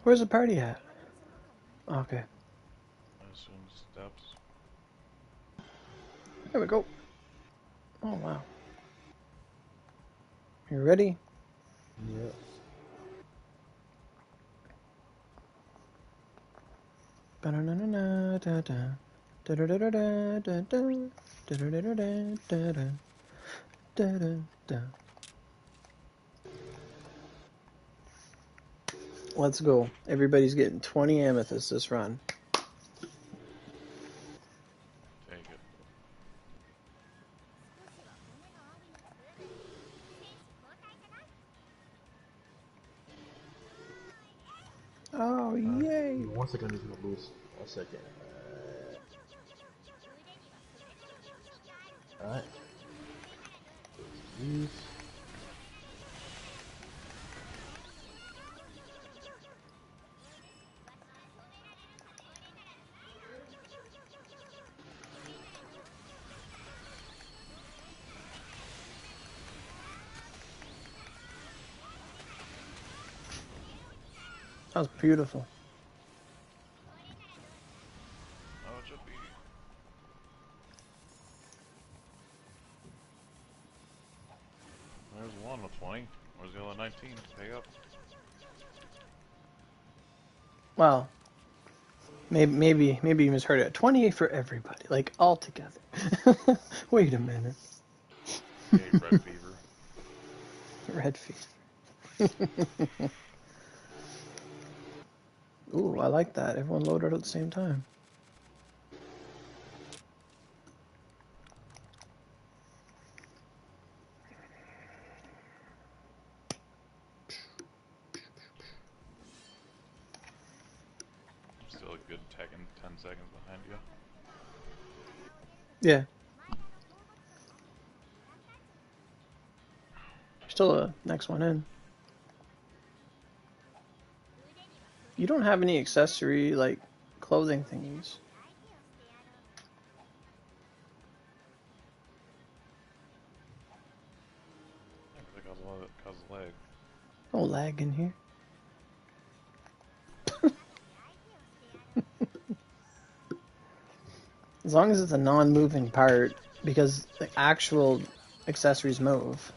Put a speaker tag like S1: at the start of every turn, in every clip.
S1: Where's the party at? Okay.
S2: I assume steps.
S1: There we go. Oh, wow. You ready?
S3: Yeah.
S1: Let's go. Everybody's getting 20 amethysts this run.
S2: Take it.
S1: Oh, yay!
S3: 1 second, I'm just gonna lose. 1 second. Alright. These.
S1: That was beautiful.
S2: Oh, it should be. There's one with 20. Where's the other 19? Pay up.
S1: Well, maybe you misheard it. 28 for everybody, like all together. Wait a minute.
S2: Yay, red fever.
S1: Red fever. Ooh, I like that. Everyone loaded at the same time.
S2: Still a good 10 seconds behind you.
S1: Yeah. Still a next one in. You don't have any accessory, like, clothing thingies.
S2: It causes lag.
S1: No lag in here. As long as it's a non-moving part, because the actual accessories move.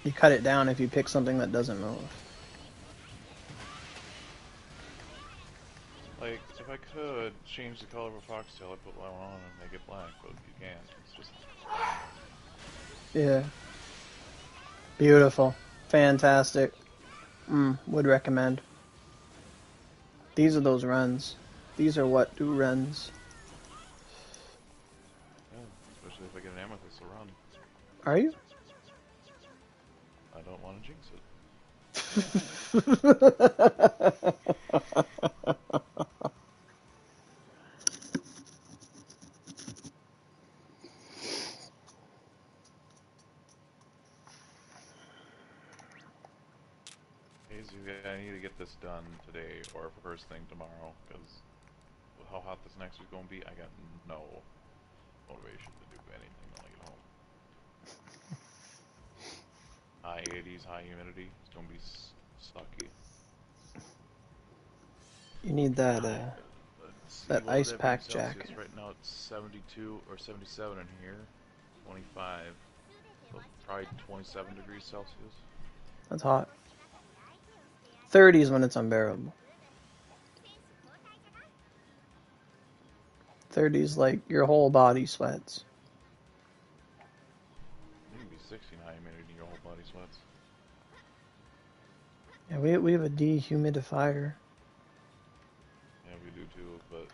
S1: You cut it down if you pick something that doesn't move.
S2: Like, if I could change the color of a foxtail, I'd put one on and make it black, but you can't. It's just...
S1: Yeah. Beautiful. Fantastic. Would recommend. These are those runs. These are what do runs.
S2: Yeah, especially if I get an amethyst to run.
S1: Are you?
S2: I don't want to jinx it. I need to get this done today or first thing tomorrow, because with how hot this next week's going to be, I got no motivation to do anything when I get home. High 80s, high humidity, it's going to be sucky.
S1: You need that, that ice pack
S2: Celsius.
S1: jacket.
S2: Right now it's 72 or 77 in here, 25, so probably 27 degrees Celsius.
S1: That's hot. 30 is when it's unbearable. 30 is like your whole body sweats.
S2: Maybe 60 high humidity and your whole body sweats.
S1: Yeah, we have a dehumidifier.
S2: Yeah, we do too, but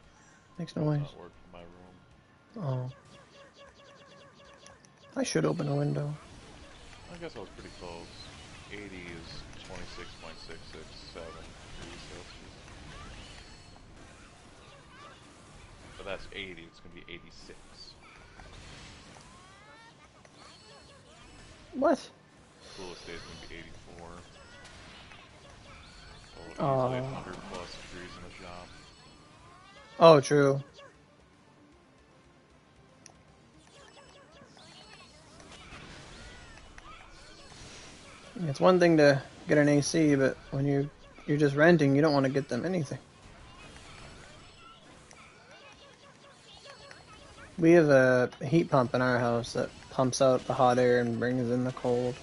S1: Makes
S2: it
S1: noise.
S2: does not work for my room.
S1: Oh. I should open a window.
S2: I guess I was pretty close. 80 is 26.667 degrees Celsius. But that's 80, it's going to be 86.
S1: What?
S2: Coolest day is going to be 84. So easily 100 plus degrees in the shop.
S1: Oh, true. It's one thing to get an AC, but when you you're just renting, you don't want to get them anything. We have a heat pump in our house that pumps out the hot air and brings in the cold.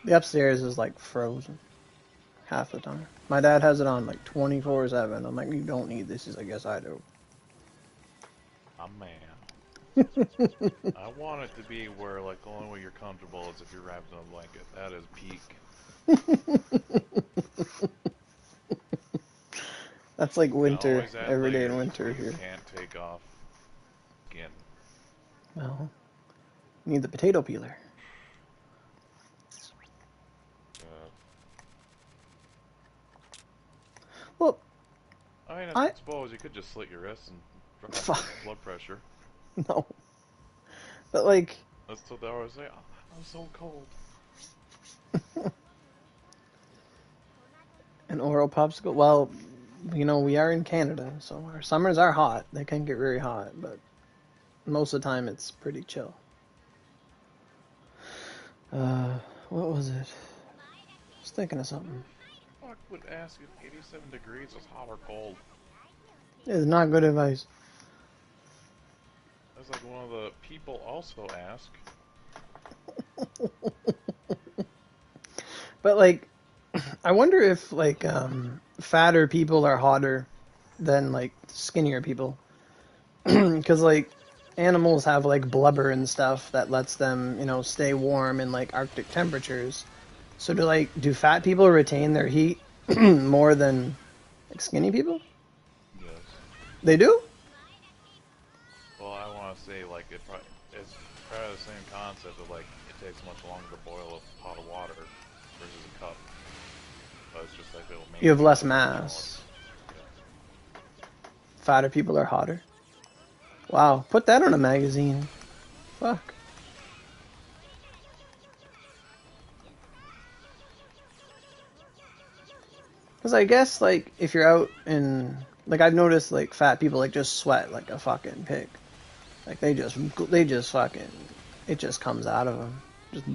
S1: The upstairs is like frozen half the time. My dad has it on like 24/7. I'm like, you don't need this. He's like, yes, I do.
S2: I'm man. I want it to be where, like, the only way you're comfortable is if you're wrapped in a blanket. That is peak.
S1: That's like winter,
S2: Always add
S1: every day in
S2: layers
S1: winter
S2: where
S1: here.
S2: you can't take off skin.
S1: Well, you need the potato peeler. Well,
S2: I mean, I suppose you could just slit your wrists and drop blood pressure.
S1: No. But like...
S2: That's what they always say. Oh, I'm so cold.
S1: An oral popsicle? Well, you know, we are in Canada, so our summers are hot. They can get very hot, but most of the time it's pretty chill. What was it? I was thinking of something.
S2: I would ask if 87 degrees is hot or cold.
S1: It's not good advice.
S2: That's like one of the people also ask.
S1: But like, I wonder if like fatter people are hotter than like skinnier people, because like animals have like blubber and stuff that lets them, you know, stay warm in like Arctic temperatures. So do fat people retain their heat more than like skinny people?
S2: Yes.
S1: They do?
S2: Well, I want to say, like, it's probably the same concept of, like, it takes much longer to boil a pot of water versus a cup. But it's just like it'll make
S1: You have less mass.
S2: Yeah.
S1: Fatter people are hotter. Wow, put that on a magazine. Fuck. Because I guess, like, if you're out in... Like, I've noticed, like, fat people, like, just sweat like a fucking pig. Like, they just fucking... It just comes out of them. Just...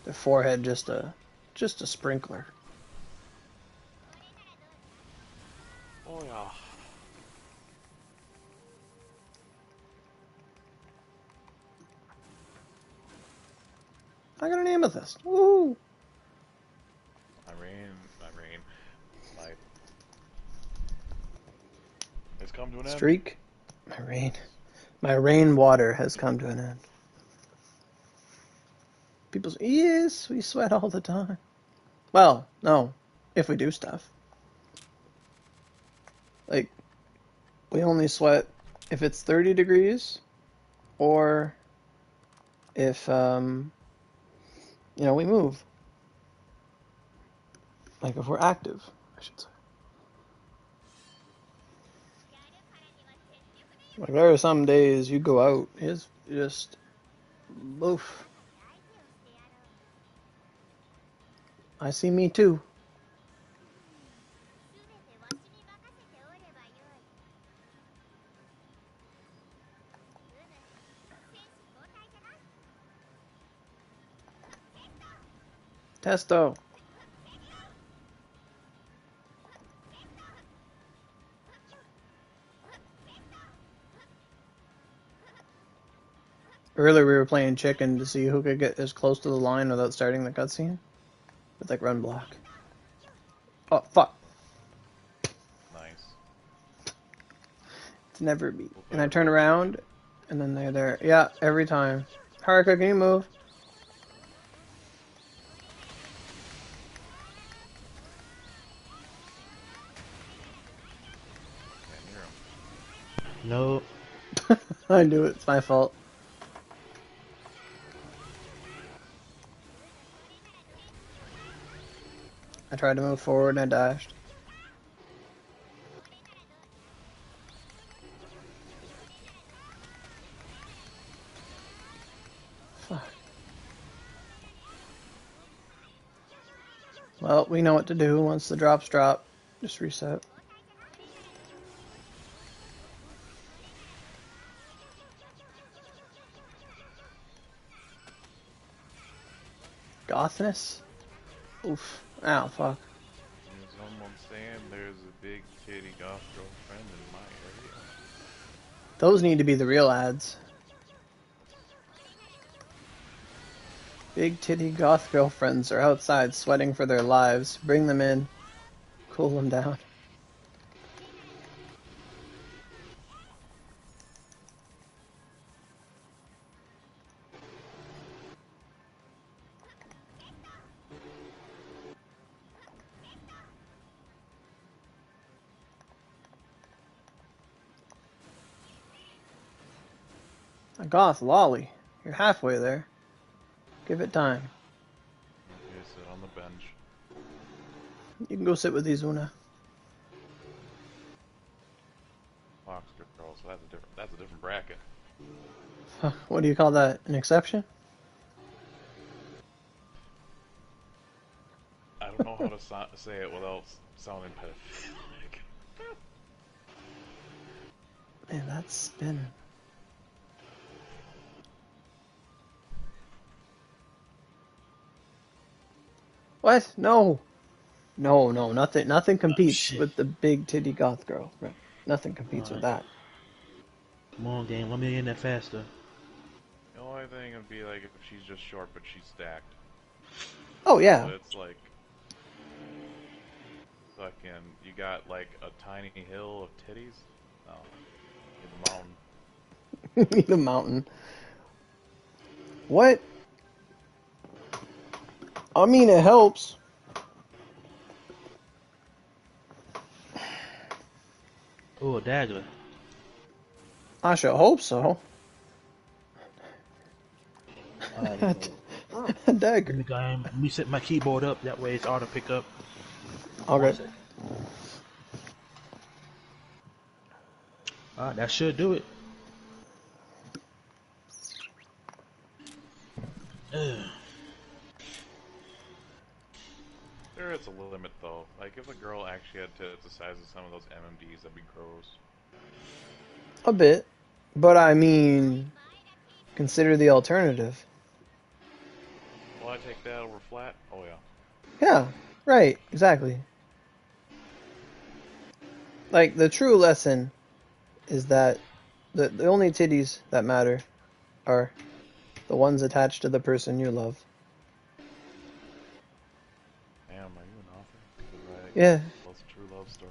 S1: Their forehead just a sprinkler.
S2: Oh, yeah.
S1: I got an amethyst. Woo!
S2: It's come to an end.
S1: Streak. My rain water has come to an end. People say, yes, we sweat all the time. Well, no, if we do stuff. Like, we only sweat if it's 30 degrees, or if, you know, we move. Like, if we're active, I should say. Like, there are some days you go out, it's just, oof. I see me too. Testo. Earlier we were playing chicken to see who could get as close to the line without starting the cutscene. With like run block. Oh fuck.
S2: Nice.
S1: It's never me. And I turn around and then they're there. Yeah, every time. Haruka, can you move?
S3: No.
S1: I knew it. It's my fault. I tried to move forward and I dashed. Fuck. Well, we know what to do once the drops drop. Just reset. Gothness? Oof. Ow, fuck.
S2: And someone saying there's a big titty goth girlfriend in my area.
S1: Those need to be the real ads. Big titty goth girlfriends are outside sweating for their lives. Bring them in. Cool them down. A goth lolly. You're halfway there. Give it time.
S2: Okay, sit on the bench.
S1: You can go sit with these, Una.
S2: Fox girl, so that's a different bracket.
S1: What do you call that? An exception?
S2: I don't know how to say it without sounding pedophilic.
S1: Man, that's spinning. What? No. No, nothing competes with the big titty goth girl. Right. Nothing competes with that.
S3: Come on, game. Let me in there faster.
S2: The only thing would be like if she's just short but she's stacked.
S1: Oh, yeah.
S2: So it's like fucking you got like a tiny hill of titties. No. In the mountain.
S1: Need a mountain. What? I mean, it helps.
S3: Oh, a dagger.
S1: I should hope so. A dagger.
S3: Let me set my keyboard up. That way it's auto pick up.
S1: Okay.
S3: Alright, that should do it.
S2: There is a limit though. Like if a girl actually had tits the size of some of those MMDs, that'd be gross.
S1: A bit. But I mean, consider the alternative.
S2: Will I take that over flat? Oh yeah.
S1: Yeah, right, exactly. Like, the true lesson is that the only titties that matter are the ones attached to the person you love.
S2: Damn, are you an author? Right.
S1: Yeah.
S2: That's a true love story.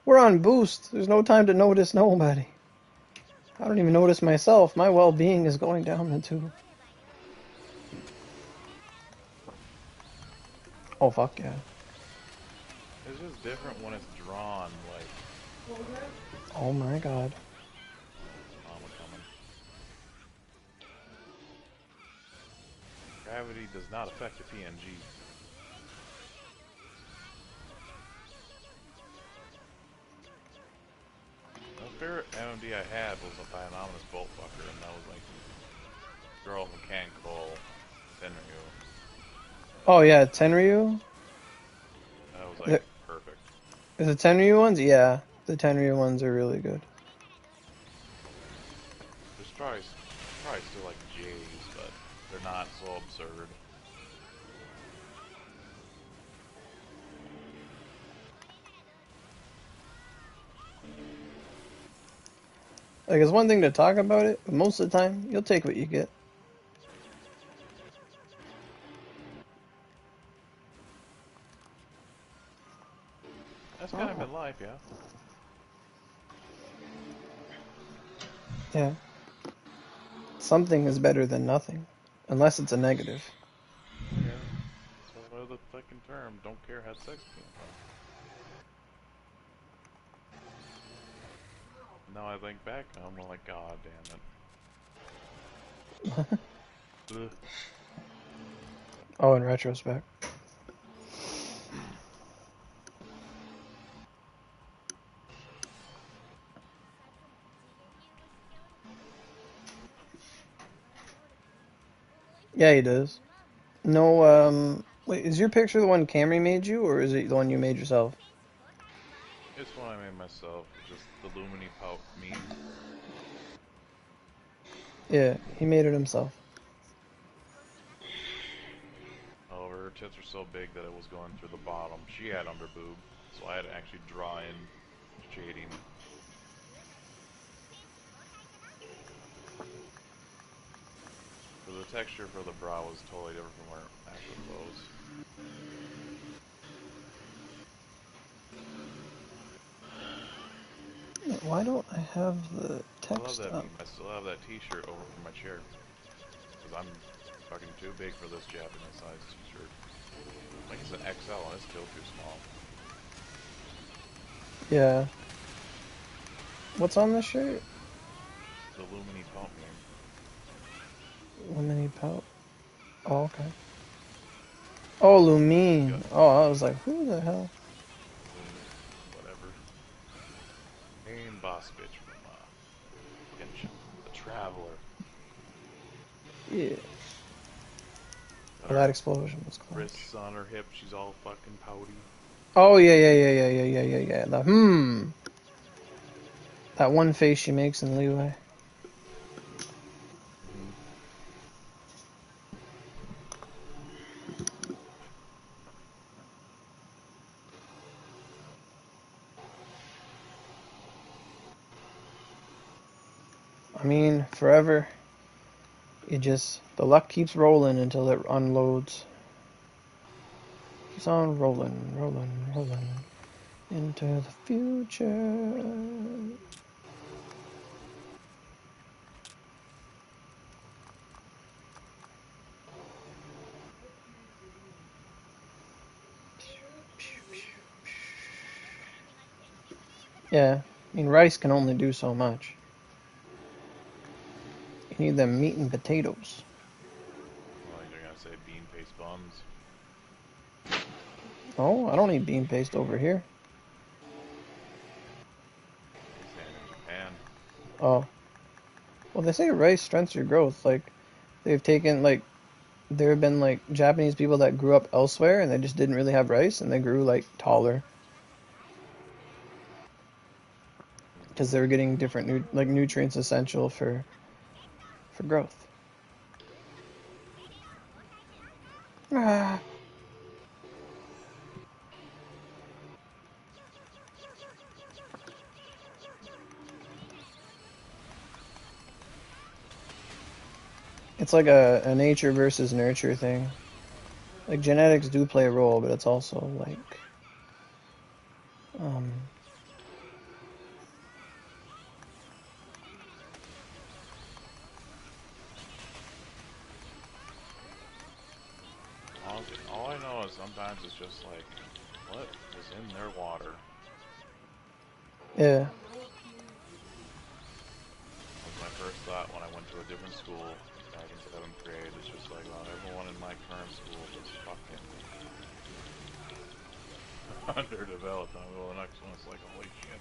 S1: We're on boost. There's no time to notice nobody. I don't even notice myself. My well-being is going down the tube. Oh, fuck yeah.
S2: It's just different when it's drawn, like...
S1: Oh my god.
S2: Mama coming. Gravity does not affect the PNG. The favorite MMD I had was a Bionominous Bolt Fucker, and that was like girl from Can Cole, Tenryu.
S1: Oh yeah, Tenryu?
S2: That was like perfect.
S1: Is the Tenryu ones? Yeah, the Tenryu ones are really good.
S2: There's probably still like J's, but they're not so absurd.
S1: Like, it's one thing to talk about it, but most of the time, you'll take what you get.
S2: That's kind of been life, yeah.
S1: Yeah. Something is better than nothing. Unless it's a negative.
S2: Yeah. That's why the fucking term, don't care, had sex came from. Now I think back, I'm like, god damn it. Ugh.
S1: Oh, in retrospect. Yeah, he does. No, wait, is your picture the one Camry made you, or is it the one you made yourself?
S2: It's one I made myself, just the Lumini Pout meme.
S1: Yeah, he made it himself.
S2: However, her tits were so big that it was going through the bottom. She had under boob, so I had to actually draw in shading. So the texture for the bra was totally different from her actual clothes.
S1: Why don't I have the
S2: I love
S1: text
S2: that
S1: up?
S2: meme. I still have that t-shirt over my chair. Because I'm fucking too big for this Japanese size t-shirt. I think it's an XL and it's still too small.
S1: Yeah. What's on this shirt?
S2: The Lumini pump meme.
S1: Lemony Pout. Oh, okay. Oh, Lumine. Oh, I was like, who the hell?
S2: Whatever. Main boss bitch from Genshin. The Traveler.
S1: Yeah.
S2: Got
S1: Oh,
S2: her
S1: that explosion was clutch.
S2: wrists on her hip. She's all fucking pouty.
S1: Oh, yeah. That one face she makes in Leeway.
S2: Mm-hmm.
S1: I mean, forever. The luck keeps rolling until it unloads. Keeps on rolling into the future. Yeah, I mean, rice can only do so much. You need them meat and potatoes.
S2: Well, you're gonna say bean paste buns.
S1: Oh, I don't eat bean paste over here.
S2: He's saying in Japan.
S1: Oh, well, they say rice stunts your growth. Like, they've taken, like, there have been, like, Japanese people that grew up elsewhere and they just didn't really have rice and they grew, like, taller. Because they were getting different, nutrients essential for growth. Ah. It's like a nature versus nurture thing. Like, genetics do play a role, but it's also, like, um,
S2: Honestly, all I know is sometimes it's just like, what is in their water?
S1: yeah.
S2: Was my first thought when I went to a different school back in 7th grade. It's just like, well, everyone in my current school is fucking underdeveloped. And I go to the next one, it's like, holy shit,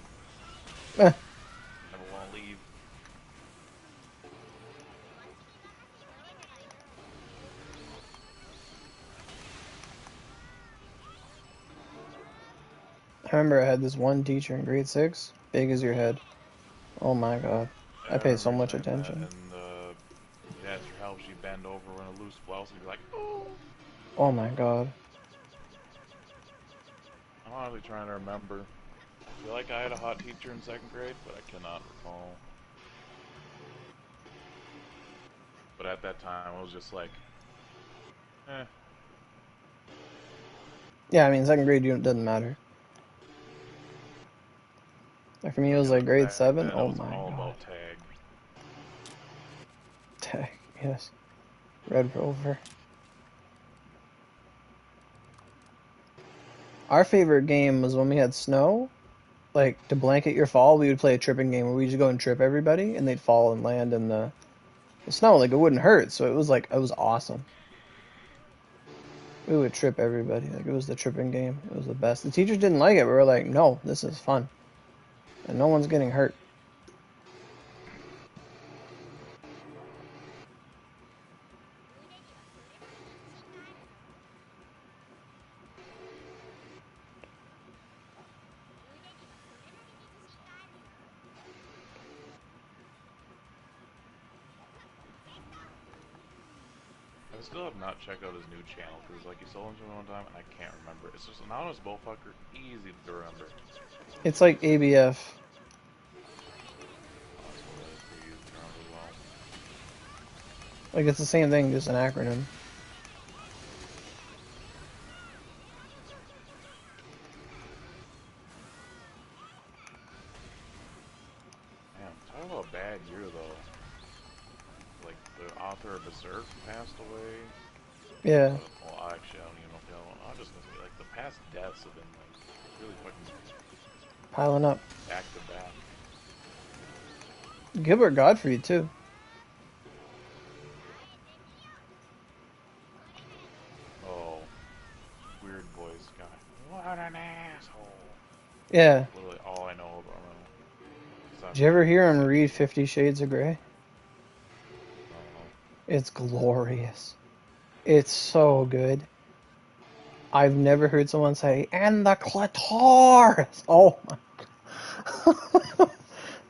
S1: Eh.
S2: never want to leave.
S1: I remember I had this one teacher in grade 6, big as your head. Oh my god.
S2: Yeah,
S1: I
S2: I
S1: paid so
S2: remember
S1: much
S2: saying that,
S1: attention.
S2: and you'd ask her how she'd bend over in a loose blouse, and you'd be like, oh.
S1: Oh my god.
S2: I'm honestly trying to remember. I feel like I had a hot teacher in 2nd grade, but I cannot recall. But at that time, it was just like, eh.
S1: Yeah, I mean, 2nd grade, it doesn't matter. Like, for me, it was like grade
S2: Back
S1: 7.
S2: then, it
S1: Oh
S2: was
S1: my
S2: all
S1: god.
S2: about tag.
S1: Tech, yes. Red Rover. Our favorite game was when we had snow. Like, to blanket your fall, we would play a tripping game where we just go and trip everybody, and they'd fall and land in the snow. Like, it wouldn't hurt, so it was like, it was awesome. We would trip everybody. Like, it was the tripping game. It was the best. The teachers didn't like it. We were like, no, this is fun. And no one's getting hurt.
S2: I still have not checked out his new channel because, like, he sold him to me one time and I can't remember. It's just an anonymous bullfucker, easy to remember.
S1: It's like ABF.
S2: Oh, that's what it is. Pretty easy to remember as well.
S1: Like it's the same thing, just an acronym.
S2: Man, talk about a bad year though. Like the author of Berserk passed away.
S1: Yeah.
S2: Well, actually, I don't even know if the other one. I'm just gonna say like the past deaths have been like really fucking
S1: Piling up.
S2: back to back.
S1: Gilbert Gottfried too.
S2: Oh, weird voice guy. What an asshole.
S1: Yeah.
S2: Literally all I know about him.
S1: Did you ever hear him read 50 Shades of Grey?
S2: No.
S1: It's glorious. It's so good. I've never heard someone say, and the clitoris! Oh my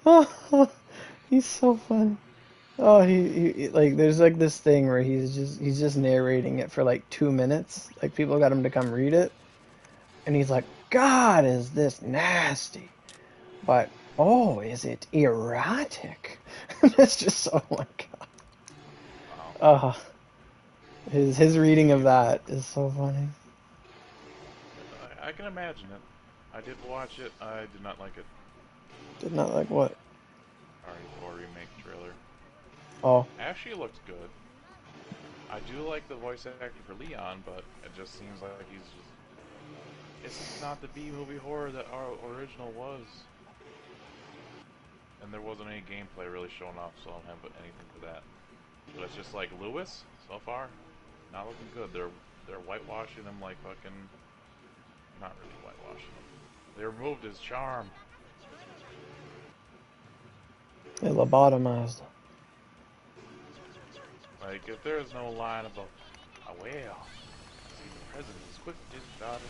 S1: god. He's so funny. Oh, he like there's like this thing where he's just narrating it for like 2 minutes. Like people got him to come read it, and he's like, God, is this nasty? But oh, is it erotic? It's just so, oh my god.
S2: Wow.
S1: His reading of that is so funny.
S2: I can imagine it. I did watch it. I did not like it.
S1: Did not like what?
S2: RE4 remake trailer.
S1: Oh,
S2: Actually, looks good. I do like the voice actor for Leon, but it just seems like he's just... It's not the B-movie horror that our original was. And there wasn't any gameplay really showing off, so I don't have anything for that. But it's just like Lewis, so far, not looking good. They're whitewashing him like fucking... Not really whitewashing him. They removed his charm.
S1: they lobotomized.
S2: Like, if there's no line about, oh, well, see, the president is quick with his daughter.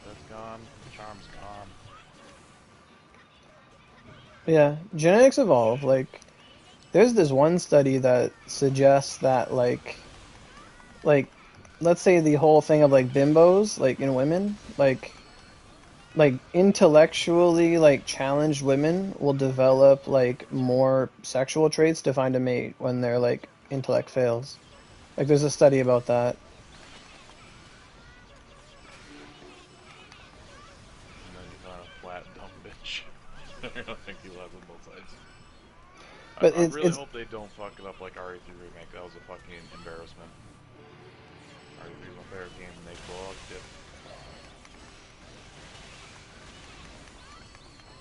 S2: That's gone. The charm's gone.
S1: Yeah, genetics evolve. Like, there's this one study that suggests that, like, let's say the whole thing of, like, bimbos, like, in women, like, intellectually, like, challenged women will develop, like, more sexual traits to find a mate when their, like, intellect fails. Like, there's a study about that.
S2: And then you find a flat, dumb bitch. I don't think he lies on both sides.
S1: But
S2: I
S1: it's,
S2: really
S1: it's,
S2: hope they don't fuck it up like RE3 Remake. That was a fucking embarrassment. RE3 is my favorite game and they fucked it.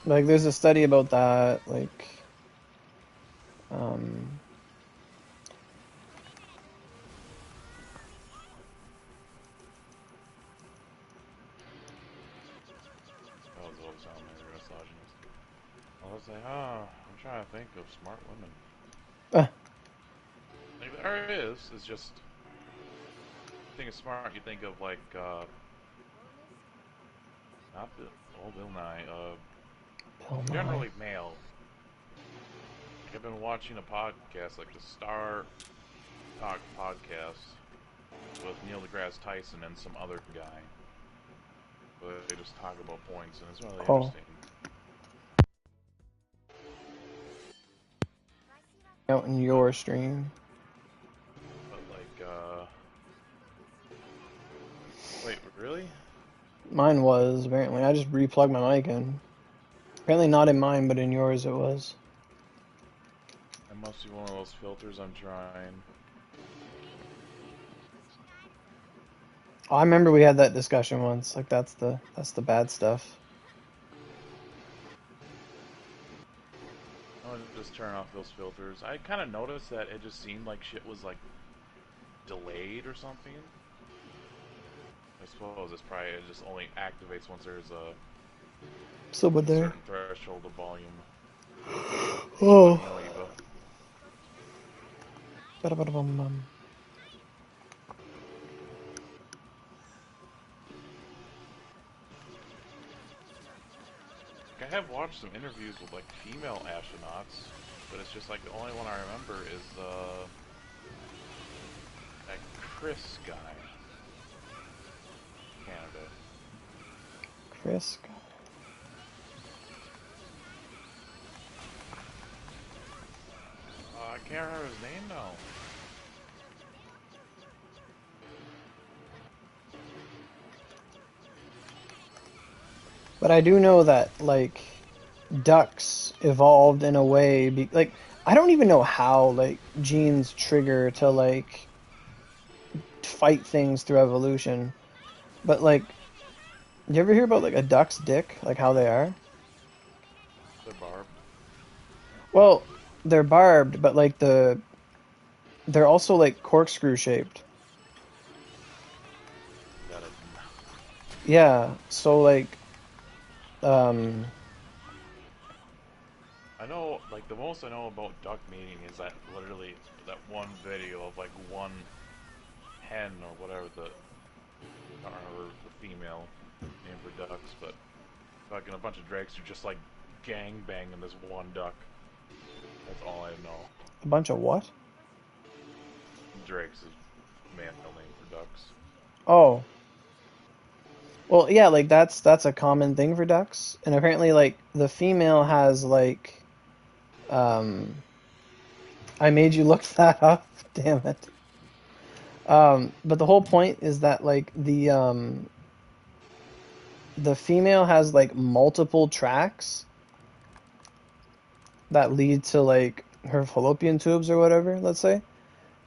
S1: like, there's a study about that, like, um,
S2: That was what sound maybe misogynist. I was like, oh, I'm trying to think of smart women.
S1: uh,
S2: Like, there is. It's just, you think of smart, you think of like, not Bill, oh, Bill Nye,
S1: Bill Nye.
S2: generally male. Like, I've been watching a podcast, like the Star Talk podcast, with Neil deGrasse Tyson and some other guy. But they just talk about points, and it's really
S1: Oh,
S2: interesting.
S1: out in your stream.
S2: But like, wait, really?
S1: Mine was, apparently. I just replugged my mic in. Apparently not in mine, but in yours it was.
S2: That must be one of those filters I'm trying.
S1: Oh, I remember we had that discussion once. Like that's the bad stuff.
S2: I'm gonna just turn off those filters. I kind of noticed that it just seemed like shit was like delayed or something. I suppose it's probably, it just only activates once there's a
S1: So but there.
S2: certain threshold of volume.
S1: Oh.
S2: You know, Eva.
S1: Ba-da-ba-da-bum-bum.
S2: I have watched some interviews with like female astronauts, but it's just like the only one I remember is Chris guy. Canada.
S1: Chris.
S2: I can't remember his name now.
S1: But I do know that, like, ducks evolved in a way, like, I don't even know how, like, genes trigger to, like, fight things through evolution. But, like, you ever hear about, like, a duck's dick? Like, how they are?
S2: The barb.
S1: Well, they're barbed, but, like, they're also, like, corkscrew shaped.
S2: That
S1: Yeah, so, like, um,
S2: I know, like, the most I know about duck mating is that literally that one video of, like, one hen or whatever I don't remember the female name for ducks, but fucking a bunch of drakes who just, like, gang banging this one duck. That's all I know.
S1: a bunch of what?
S2: Drakes is male name for ducks.
S1: Oh. Well, yeah, like, that's a common thing for ducks. And apparently, like, the female has, like, um, I made you look that up. Damn it. But the whole point is that, like, the female has, like, multiple tracks that lead to, like, her fallopian tubes or whatever, let's say.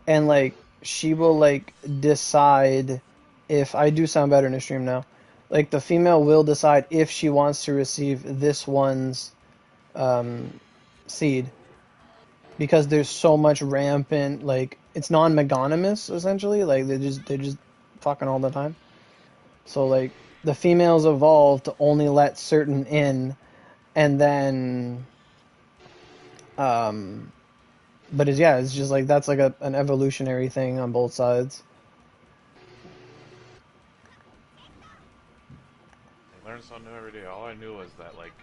S1: And, like, she will, like, decide if I do sound better in a stream now. Like, the female will decide if she wants to receive this one's seed, because there's so much rampant, like, it's non-monogamous essentially, like they just fucking all the time. So, like, the females evolved to only let certain in, and then but it's just like that's like an evolutionary thing on both sides.
S2: I learn something new every day. All I knew was that, like,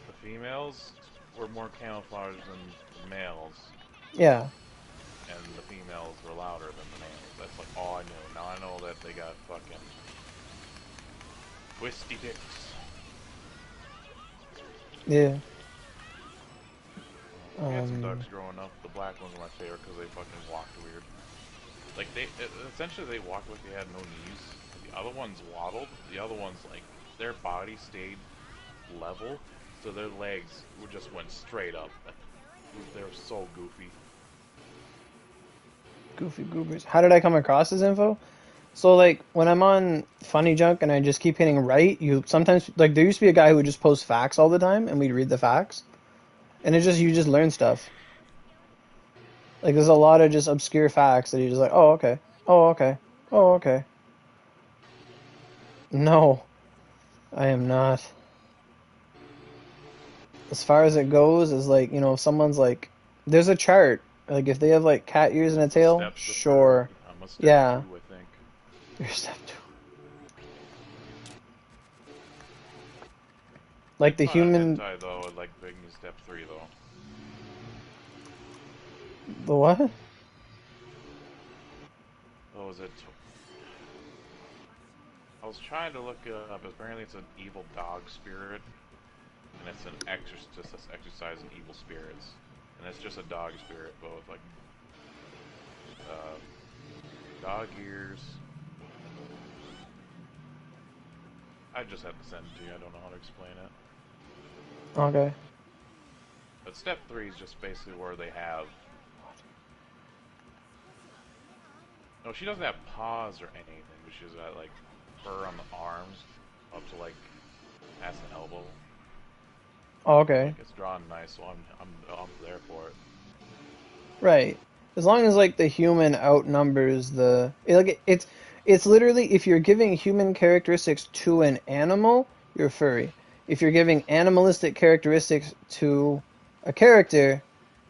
S2: the females were more camouflaged than the males,
S1: Yeah.
S2: and the females were louder than the males. That's, like, all I knew. Now I know that they got fucking twisty dicks.
S1: Yeah.
S2: We had some ducks growing up. The black ones were my favorite because they fucking walked weird. Like, essentially they walked like they had no knees. The other ones waddled. The other ones, like, their body stayed level, so their legs just went straight up. They were so goofy.
S1: Goofy goobers. How did I come across this info? So, like, when I'm on Funny Junk and I just keep hitting right, you sometimes, like, there used to be a guy who would just post facts all the time, and we'd read the facts, and you just learn stuff. Like, there's a lot of just obscure facts that you're just like, oh, okay, oh, okay, oh, okay. No, I am not. As far as it goes, is like, if someone's like, there's a chart. Like, if they have, like, cat ears and a tail,
S2: Steps to
S1: sure.
S2: Purg. I'm a step
S1: Yeah.
S2: 2, I think.
S1: You're step 2. Like, the
S2: It's not a
S1: human...
S2: hentai, though. Like, making me step 3, though.
S1: The what?
S2: Oh, is it? I was trying to look it up. Apparently, it's an evil dog spirit, and it's an exorcist that's exorcising evil spirits. And it's just a dog spirit, but with, like, dog ears. I just have to send it to you. I don't know how to explain it.
S1: Okay.
S2: But step 3 is just basically where they have... No, she doesn't have paws or anything, but she's got, like, fur on the arms up to, like, past the elbow.
S1: Oh, okay.
S2: Like, it's drawn nice, so I'm there for it.
S1: Right. As long as, like, the human outnumbers the... Like, it's literally, if you're giving human characteristics to an animal, you're furry. If you're giving animalistic characteristics to a character,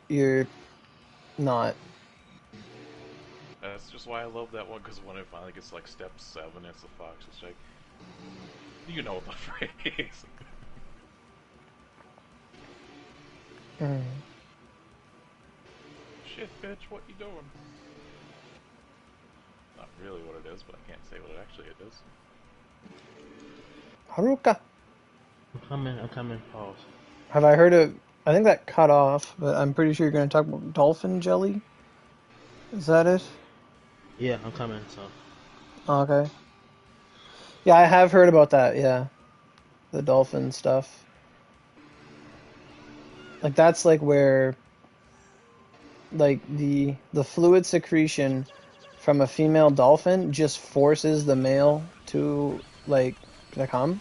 S1: you're not.
S2: That's just why I love that one, because when it finally gets, like, step 7, it's the fox. It's like, you know the phrase.
S1: Mm.
S2: Shit, bitch, what you doing? really what it is, but I can't say what it actually is.
S1: Haruka.
S3: I'm coming. Pause.
S1: Have I heard of? I think that cut off, but I'm pretty sure you're going to talk about dolphin jelly. Is that it?
S3: Yeah, I'm coming. So
S1: Okay. Yeah, I have heard about that. Yeah, the dolphin stuff. Like that's like where like the fluid secretion from a female dolphin just forces the male to come.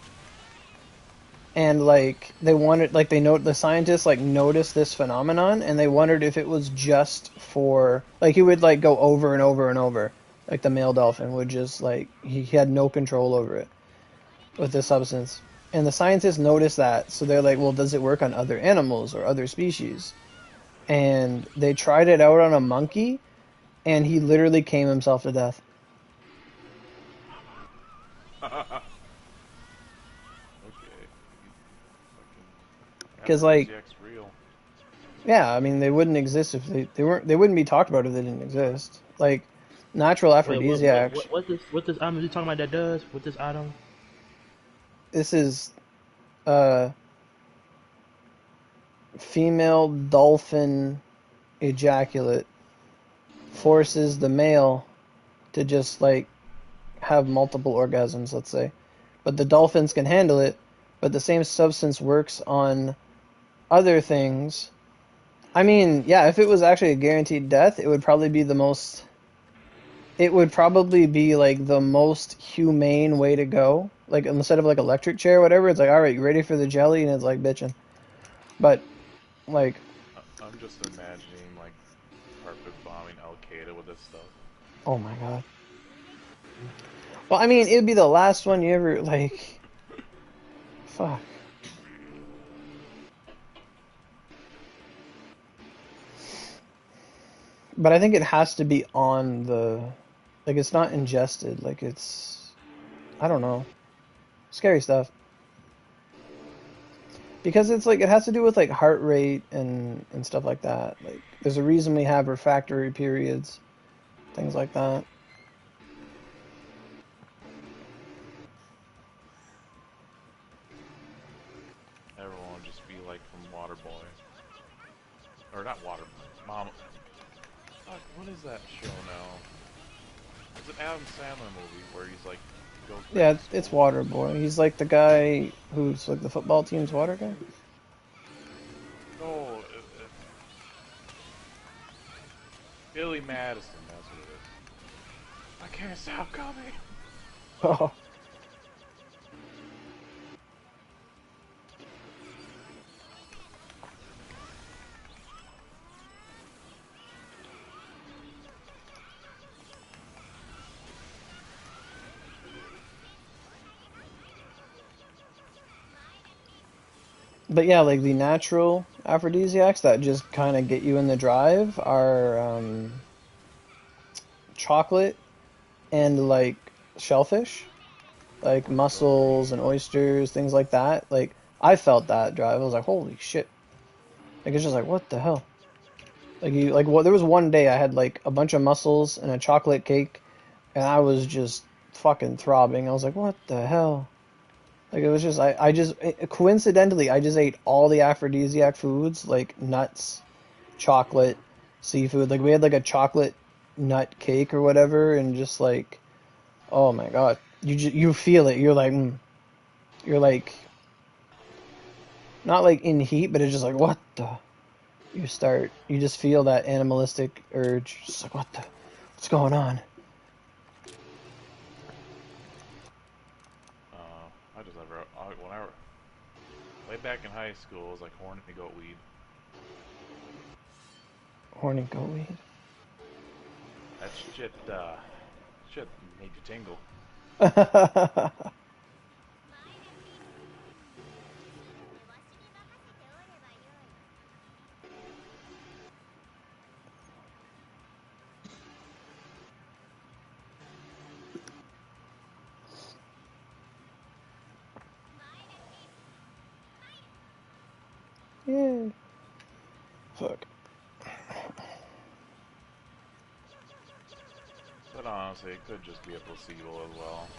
S1: And like they wanted like they know the scientists like noticed this phenomenon and they wondered if it was just for like he would like go over and over and over. Like the male dolphin would just like he had no control over it with this substance. And the scientists noticed that, so they're like, well, does it work on other animals or other species? And they tried it out on a monkey, and he literally came himself to death.
S2: Okay.
S1: Because like,
S2: Aphrodisiac's real.
S1: yeah, I mean, they wouldn't exist if they wouldn't be talked about if they didn't exist. Like, natural
S3: wait,
S1: aphrodisiacs.
S3: what this item you talking about that does? What this item?
S1: This is uh female dolphin ejaculate forces the male to just like have multiple orgasms, let's say. But the dolphins can handle it, but the same substance works on other things. I mean, yeah, if it was actually a guaranteed death, it would probably be the most. It would probably be like the most humane way to go. Like instead of like electric chair or whatever, it's like, all right, you ready for the jelly? And it's like bitching. But like,
S2: I'm just imagining like carpet bombing Al Qaeda with this stuff.
S1: oh my god. Well, I mean, it'd be the last one you ever like. Fuck. But I think it has to be on the. Like, it's not ingested. Like, it's. I don't know. Scary stuff. Because it's like, it has to do with, like, heart rate and stuff like that. Like, there's a reason we have refractory periods. Things like that.
S2: Everyone would just be like from Waterboy. Or not Waterboy. Mom. Fuck, what is that show now? It's an Adam Sandler movie where he's like goes back
S1: Yeah,
S2: to
S1: it's
S2: school.
S1: Waterboy. He's like the guy who's like the football team's water guy.
S2: Oh, Billy Madison, that's what it is. I can't stop coming.
S1: Oh. But yeah, like the natural aphrodisiacs that just kind of get you in the drive are chocolate and like shellfish, like mussels and oysters, things like that. Like I felt that drive. I was like, holy shit! Like it's just like what the hell? Like you like what? There was one day I had like a bunch of mussels and a chocolate cake, and I was just fucking throbbing. I was like, what the hell? Like it was just I just coincidentally I just ate all the aphrodisiac foods like nuts, chocolate, seafood. Like we had like a chocolate nut cake or whatever, and just like oh my god, you feel it. You're like not like in heat, but it's just like what the. You just feel that animalistic urge. Just like what's going on?
S2: I just never. When I way back in high school, it was like horny goat weed.
S1: Horny goat weed.
S2: That shit made you tingle.
S1: Yeah. Fuck.
S2: But honestly, it could just be a placebo as well.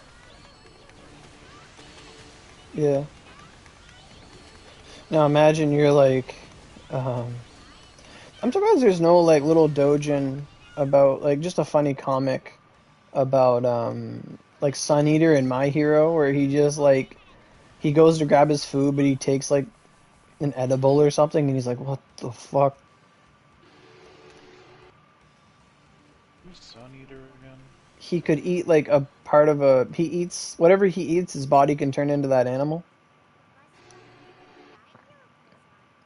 S1: Yeah. Now imagine you're like, um, I'm surprised there's no like little dojin about like just a funny comic about like Sun Eater and My Hero where he just like he goes to grab his food but he takes like an edible or something and he's like, what the fuck?
S2: Who's Sun Eater again?
S1: He could eat like a part of a he eats whatever he eats his body can turn into that animal.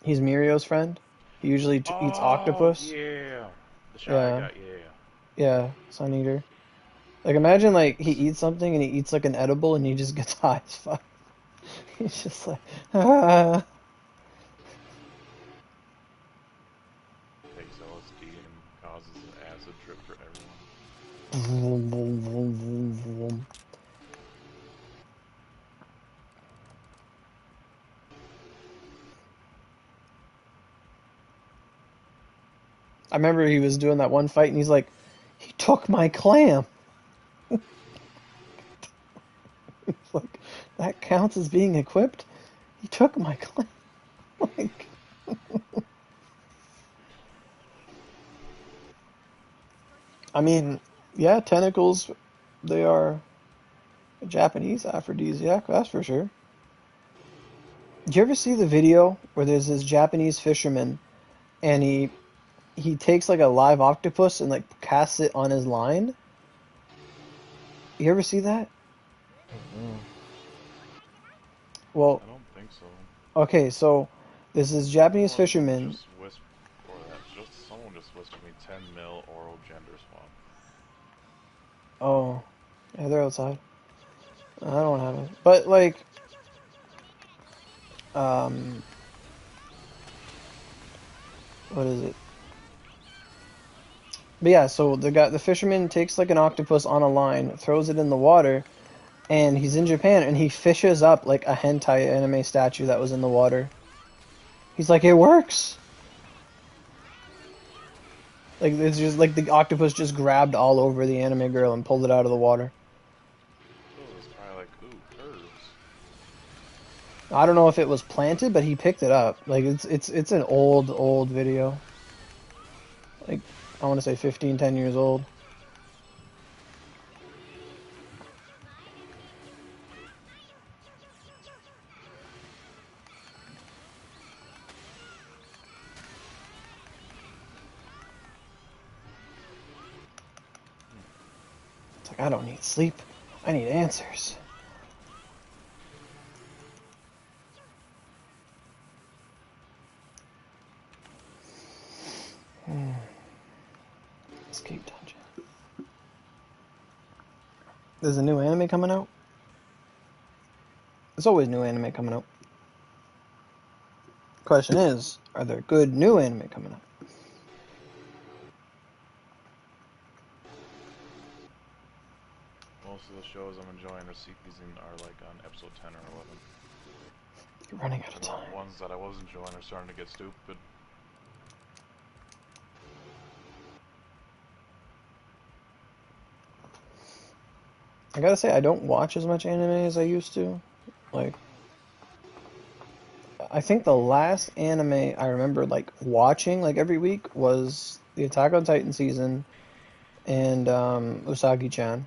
S1: He's Mirio's friend. He usually eats
S2: Oh,
S1: octopus.
S2: yeah! The shy
S1: Yeah,
S2: guy, yeah.
S1: yeah, Sun Eater. Like imagine like he eats something and he eats like an edible and he just gets high as fuck. He's just like ah.
S2: Takes LSD and causes an acid trip for everyone.
S1: Vroom, vroom, vroom, vroom, vroom. I remember he was doing that one fight and he's like, he took my clam. It's like that counts as being equipped. He took my clam. Like, I mean, yeah, tentacles. They are a Japanese aphrodisiac, that's for sure. Did you ever see the video where there's this Japanese fisherman and he takes like a live octopus and like casts it on his line? You ever see that?
S3: Mm-mm.
S1: Well,
S2: I don't think so.
S1: okay, so this is Japanese
S2: Someone
S1: fisherman.
S2: just whispered, or that, just someone just whispered me 10 mil oral gender swap.
S1: Oh, yeah, they're outside. I don't have it, but like, um, what is it? But yeah, so the fisherman takes like an octopus on a line, throws it in the water, and he's in Japan, and he fishes up like a hentai anime statue that was in the water. He's like, it works. Like it's just like the octopus just grabbed all over the anime girl and pulled it out of the water.
S2: So it's probably like, ooh, curves.
S1: I don't know if it was planted, but he picked it up. Like it's an old video. Like I want to say 15, 10 years old. It's like I don't need sleep. I need answers. Escape dungeon. There's a new anime coming out. There's always new anime coming out. Question is, are there good new anime coming out?
S2: Most of the shows I'm enjoying this season are like on episode 10 or 11.
S1: You're running out of
S2: And the
S1: time.
S2: ones that I was enjoying are starting to get stupid.
S1: I gotta say, I don't watch as much anime as I used to. Like, I think the last anime I remember like watching like every week was the Attack on Titan season and Usagi-chan.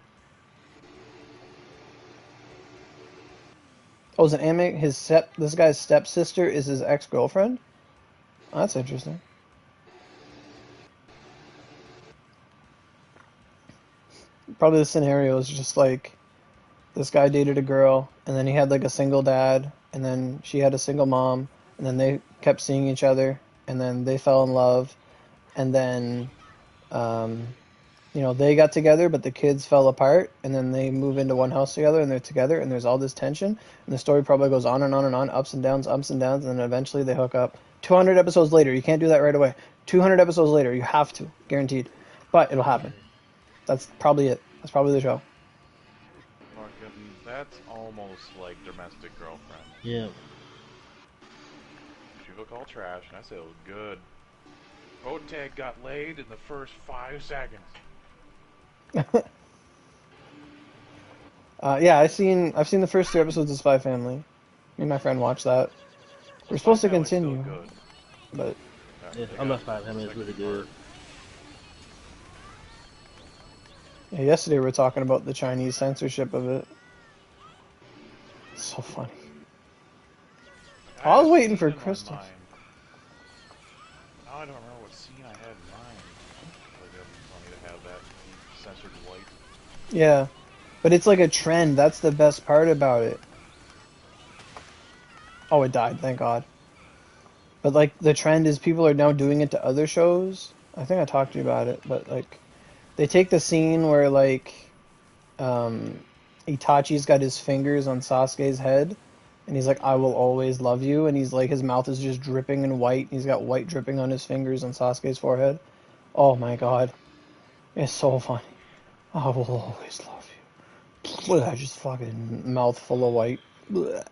S1: Oh, is an anime? This guy's stepsister is his ex-girlfriend. Oh, that's interesting. Probably the scenario is just like this guy dated a girl, and then he had like a single dad, and then she had a single mom, and then they kept seeing each other, and then they fell in love, and then um, they got together, but the kids fell apart, and then they move into one house together, and they're together, and there's all this tension, and the story probably goes on and on and on, ups and downs, and then eventually they hook up. 200 episodes later, you can't do that right away. 200 episodes later, you have to, guaranteed. But it'll happen. That's probably it. That's probably the show.
S2: Fucking, that's almost like Domestic Girlfriend.
S3: Yeah.
S2: People call trash, and I say it was good. Road tag got laid in the first 5 seconds.
S1: Yeah, I've seen the first 2 episodes of Spy Family. Me and my friend watched that.
S2: Well,
S1: We're
S2: Spy
S1: supposed to
S2: Family's still
S1: continue,
S2: good.
S1: but
S3: Yeah,
S2: They
S3: I
S2: got
S3: love Five. I
S2: a
S3: mean, it's really
S2: second
S3: good.
S2: part.
S1: yeah, yesterday we were talking about the Chinese censorship of it. It's so funny.
S2: Like, I
S1: I
S2: had
S1: was
S2: a
S1: waiting
S2: scene
S1: for
S2: in my
S1: Crystals.
S2: mind. Now I don't remember what scene I had in mind. Like, that'd be funny to have that be censored white.
S1: Yeah, but it's like a trend. That's the best part about it. Oh, it died, thank God. But like the trend is people are now doing it to other shows. I think I talked to you about it, but like they take the scene where like um Itachi's got his fingers on Sasuke's head and he's like I will always love you and he's like his mouth is just dripping in white. He's got white dripping on his fingers on Sasuke's forehead. Oh my God. It's so funny. I will always love you. Blech, just fucking mouth full of white. Blech.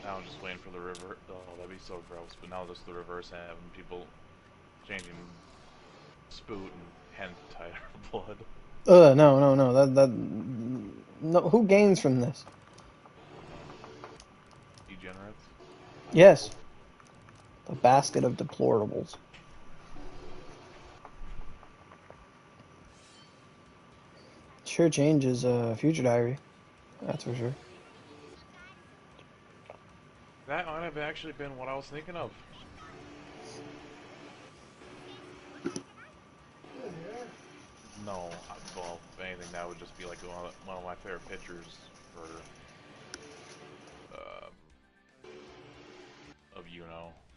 S2: Now I'm just waiting for the river. Oh, that'd be so gross. But now just the reverse having people changing spoot and hentai blood.
S1: No, no, no. That no. Who gains from this?
S2: I don't know. Degenerates.
S1: Yes, a basket of deplorables. Sure changes Future Diary. That's for sure.
S2: That might have actually been what I was thinking of. No, well, if anything, that would just be like one of my favorite pictures for uh, of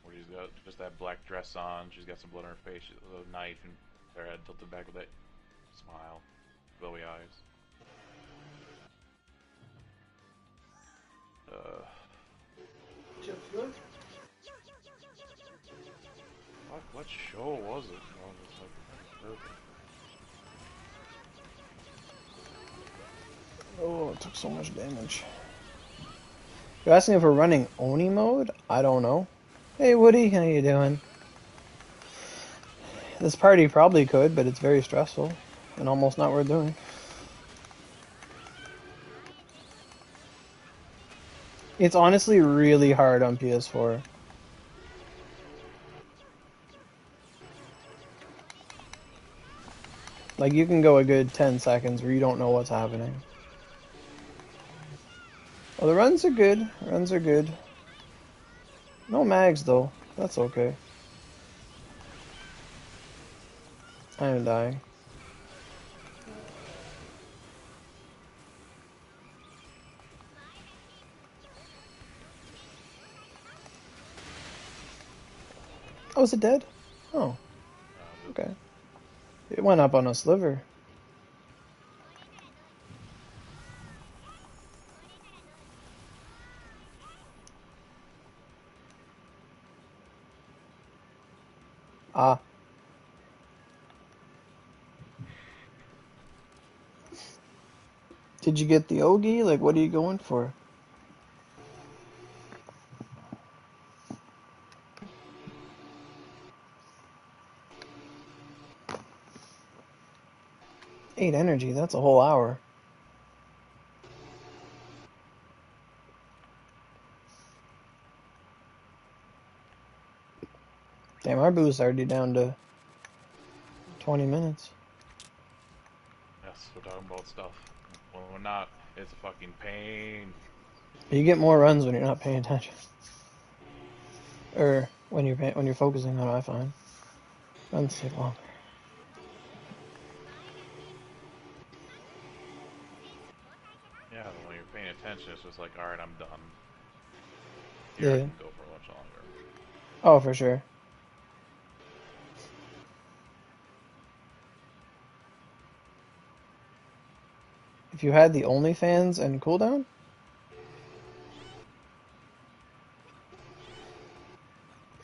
S2: where she's got just that black dress on. She's got some blood on her face, a knife, and her head tilted back with that smile, glowy eyes. What show was it? Oh, it was like perfect.
S1: Oh, it took so much damage. You're asking if we're running Oni mode? I don't know. Hey Woody, how you doing? This party probably could, but it's very stressful and almost not worth doing. It's honestly really hard on PS4. Like you can go a good 10 seconds where you don't know what's happening. Well, the runs are good. Runs are good. No mags though. That's okay. I am dying. Oh, is it dead? Oh, okay. It went up on a sliver. Ah. Did you get the Ogi? Like, what are you going for? Eight energy, that's a whole hour. Damn, our boost already down to 20 minutes.
S2: Yes, we're talking about stuff. When we're not, it's a fucking pain.
S1: You get more runs when you're not paying attention. Or when you're focusing on it, I find. Runs take longer.
S2: Yeah, when you're paying attention, it's just like, alright, I'm done. Here, I
S1: Yeah.
S2: can go for much longer.
S1: Oh, for sure. If you had the OnlyFans and cooldown,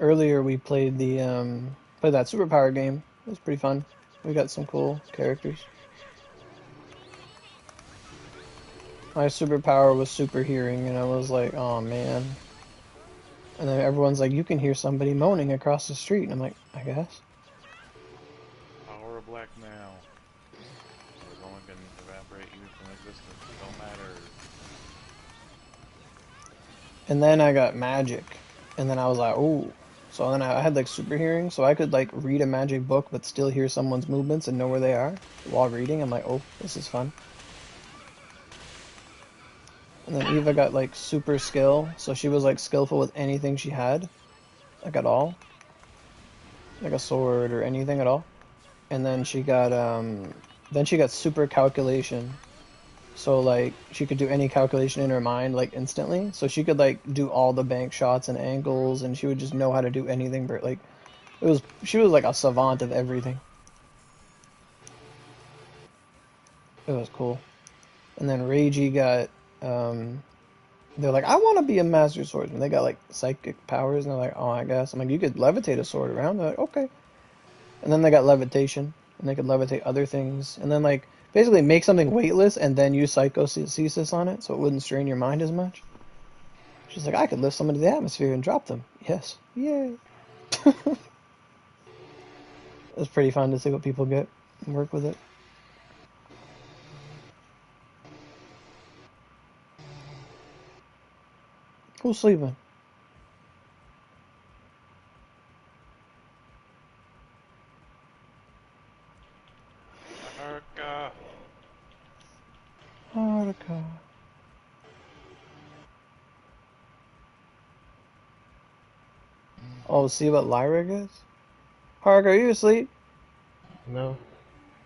S1: earlier we played played that superpower game. It was pretty fun. We got some cool characters. My superpower was super hearing, and I was like, oh man. And then everyone's like, you can hear somebody moaning across the street. And I'm like, I guess.
S2: Power of blackmail. The one can evaporate you from existence. It don't matter.
S1: And then I got magic. And then I was like, ooh. So then I had like super hearing, so I could like read a magic book but still hear someone's movements and know where they are while reading. I'm like, oh, this is fun. And then Eva got like super skill, so she was like skillful with anything she had, like at all, like a sword or anything at all. And then she got super calculation, so like she could do any calculation in her mind like instantly. So she could like do all the bank shots and angles, and she would just know how to do anything. But like she was like a savant of everything. It was cool. And then Reiji got they're like, I want to be a master swordsman. They got like psychic powers, and they're like, oh, I guess. I'm like, you could levitate a sword around. They're like, okay. And then they got levitation, and they could levitate other things, and then like basically make something weightless and then use psychocesis on it, so it wouldn't strain your mind as much. She's like, I could lift someone to the atmosphere and drop them. Yes, yay. It was pretty fun to see what people get and work with it. Who's sleeping?
S2: America.
S1: Haruka. Oh, see what Lyra gets? Haruka, are you asleep?
S3: No,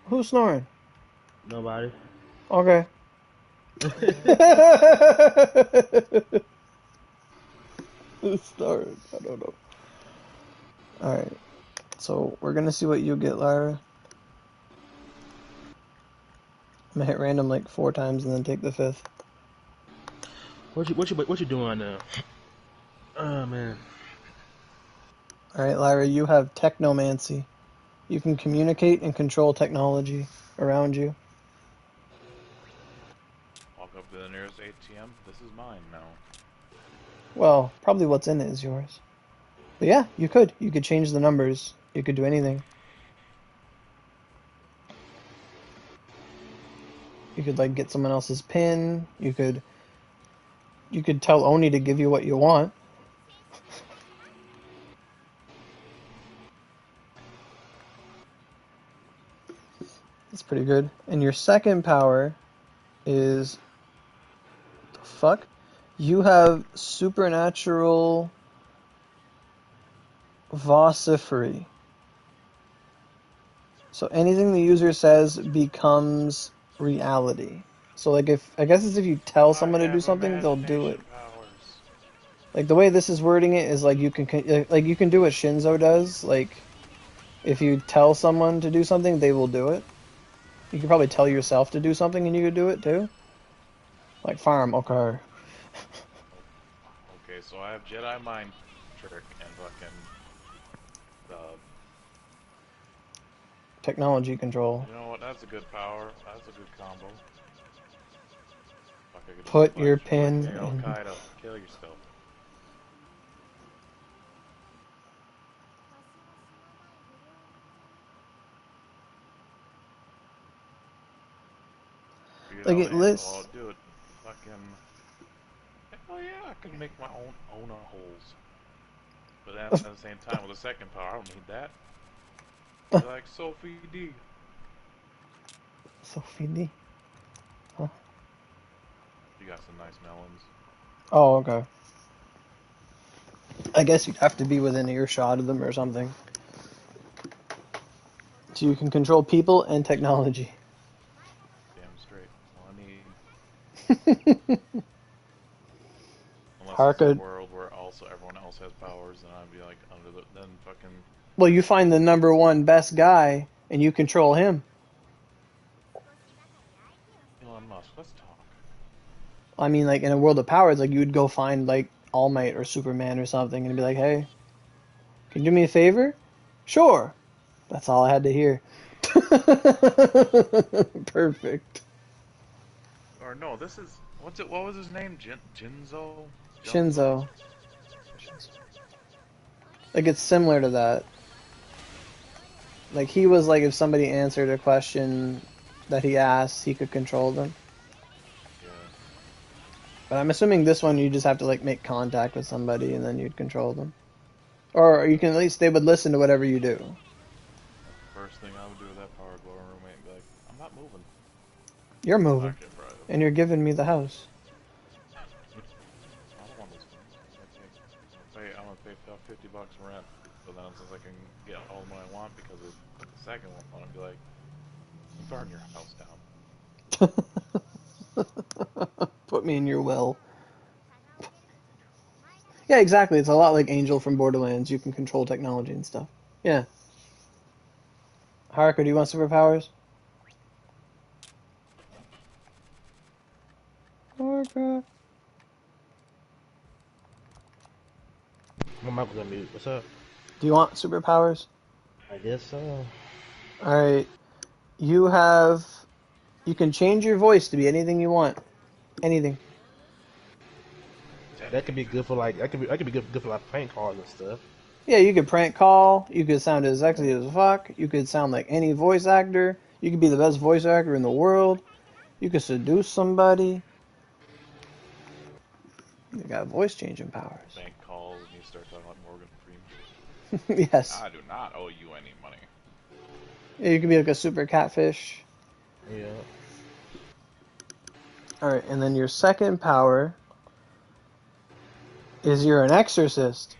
S1: Who's snoring?
S3: nobody.
S1: Okay. Who's snoring? I don't know. Alright. So, we're gonna see what you get, Lyra. I'm gonna hit random like 4 times and then take the 5th.
S3: What you doing now? Oh man.
S1: Alright, Lyra, you have technomancy. You can communicate and control technology around you.
S2: Walk up to the nearest ATM. This is mine now.
S1: Well, probably what's in it is yours. But yeah, you could. You could change the numbers. You could do anything. You could like get someone else's pin. You could tell Oni to give you what you want. That's pretty good. And your second power is the fuck? You have supernatural vocifery. So anything the user says becomes reality. So like I guess it's if you tell someone to do something, they'll do it.
S2: Powers.
S1: Like the way this is wording it is like you can do what Shinzo does. Like if you tell someone to do something, they will do it. You could probably tell yourself to do something and you could do it too. Like farm, okay.
S2: Okay, so I have Jedi mind trick and fucking
S1: Technology control.
S2: you know what? That's a good power. That's a good combo. Fuck, I could
S1: Put
S2: just
S1: your
S2: punch
S1: pin
S2: like, hey,
S1: in.
S2: Al-Qaeda, kill yourself.
S1: Like it lists.
S2: Oh, dude, fucking. Oh yeah, I can make my own owner holes. But then at the same time, with the second power, I don't need that. Be like Sophie D.
S1: Sophie D. Huh?
S2: You got some nice melons.
S1: Oh, okay. I guess you'd have to be within earshot of them or something. So you can control people and technology.
S2: Damn straight. All I need. Unless it's a
S1: Harka.
S2: world where also everyone else has powers, then I'd be like under the then fucking.
S1: Well, you find the number one best guy and you control him.
S2: Elon Musk, let's talk.
S1: I mean, like in a world of powers, like you would go find like All Might or Superman or something and be like, "Hey, can you do me a favor?" Sure. That's all I had to hear. Perfect.
S2: Or no, this is what's it? What was his name? Jinzo.
S1: Shinzo. Like, it's similar to that. Like, he was like, if somebody answered a question that he asked, he could control them.
S2: Yeah.
S1: But I'm assuming this one you just have to, like, make contact with somebody and then you'd control them. Or you can at least, they would listen to whatever you do.
S2: First thing I would do with that power glove roommate, be like, I'm not moving.
S1: You're moving.
S2: Actually, bro.
S1: And you're giving me the house.
S2: I don't want those things. I'm gonna pay $50 rent, so then since I can get all the money I want because of the second one, I'll be like, burn your house down.
S1: Put me in your will. Yeah, exactly. It's a lot like Angel from Borderlands. You can control technology and stuff. Yeah. Haruka, do you want superpowers? Haruka.
S3: My mic was on mute. What's up?
S1: Do you want superpowers?
S3: I guess so.
S1: Alright. You can change your voice to be anything you want. Anything.
S3: That could be good for like that could be good for like prank calls and stuff.
S1: Yeah, you could prank call. You could sound as sexy as fuck. You could sound like any voice actor. You could be the best voice actor in the world. You could seduce somebody. You got voice changing powers.
S2: Bank calls and you start talking like Morgan Freeman.
S1: Yes.
S2: I do not owe you any money.
S1: Yeah, you could be like a super catfish.
S3: Yeah.
S1: Alright, and then your second power is you're an exorcist.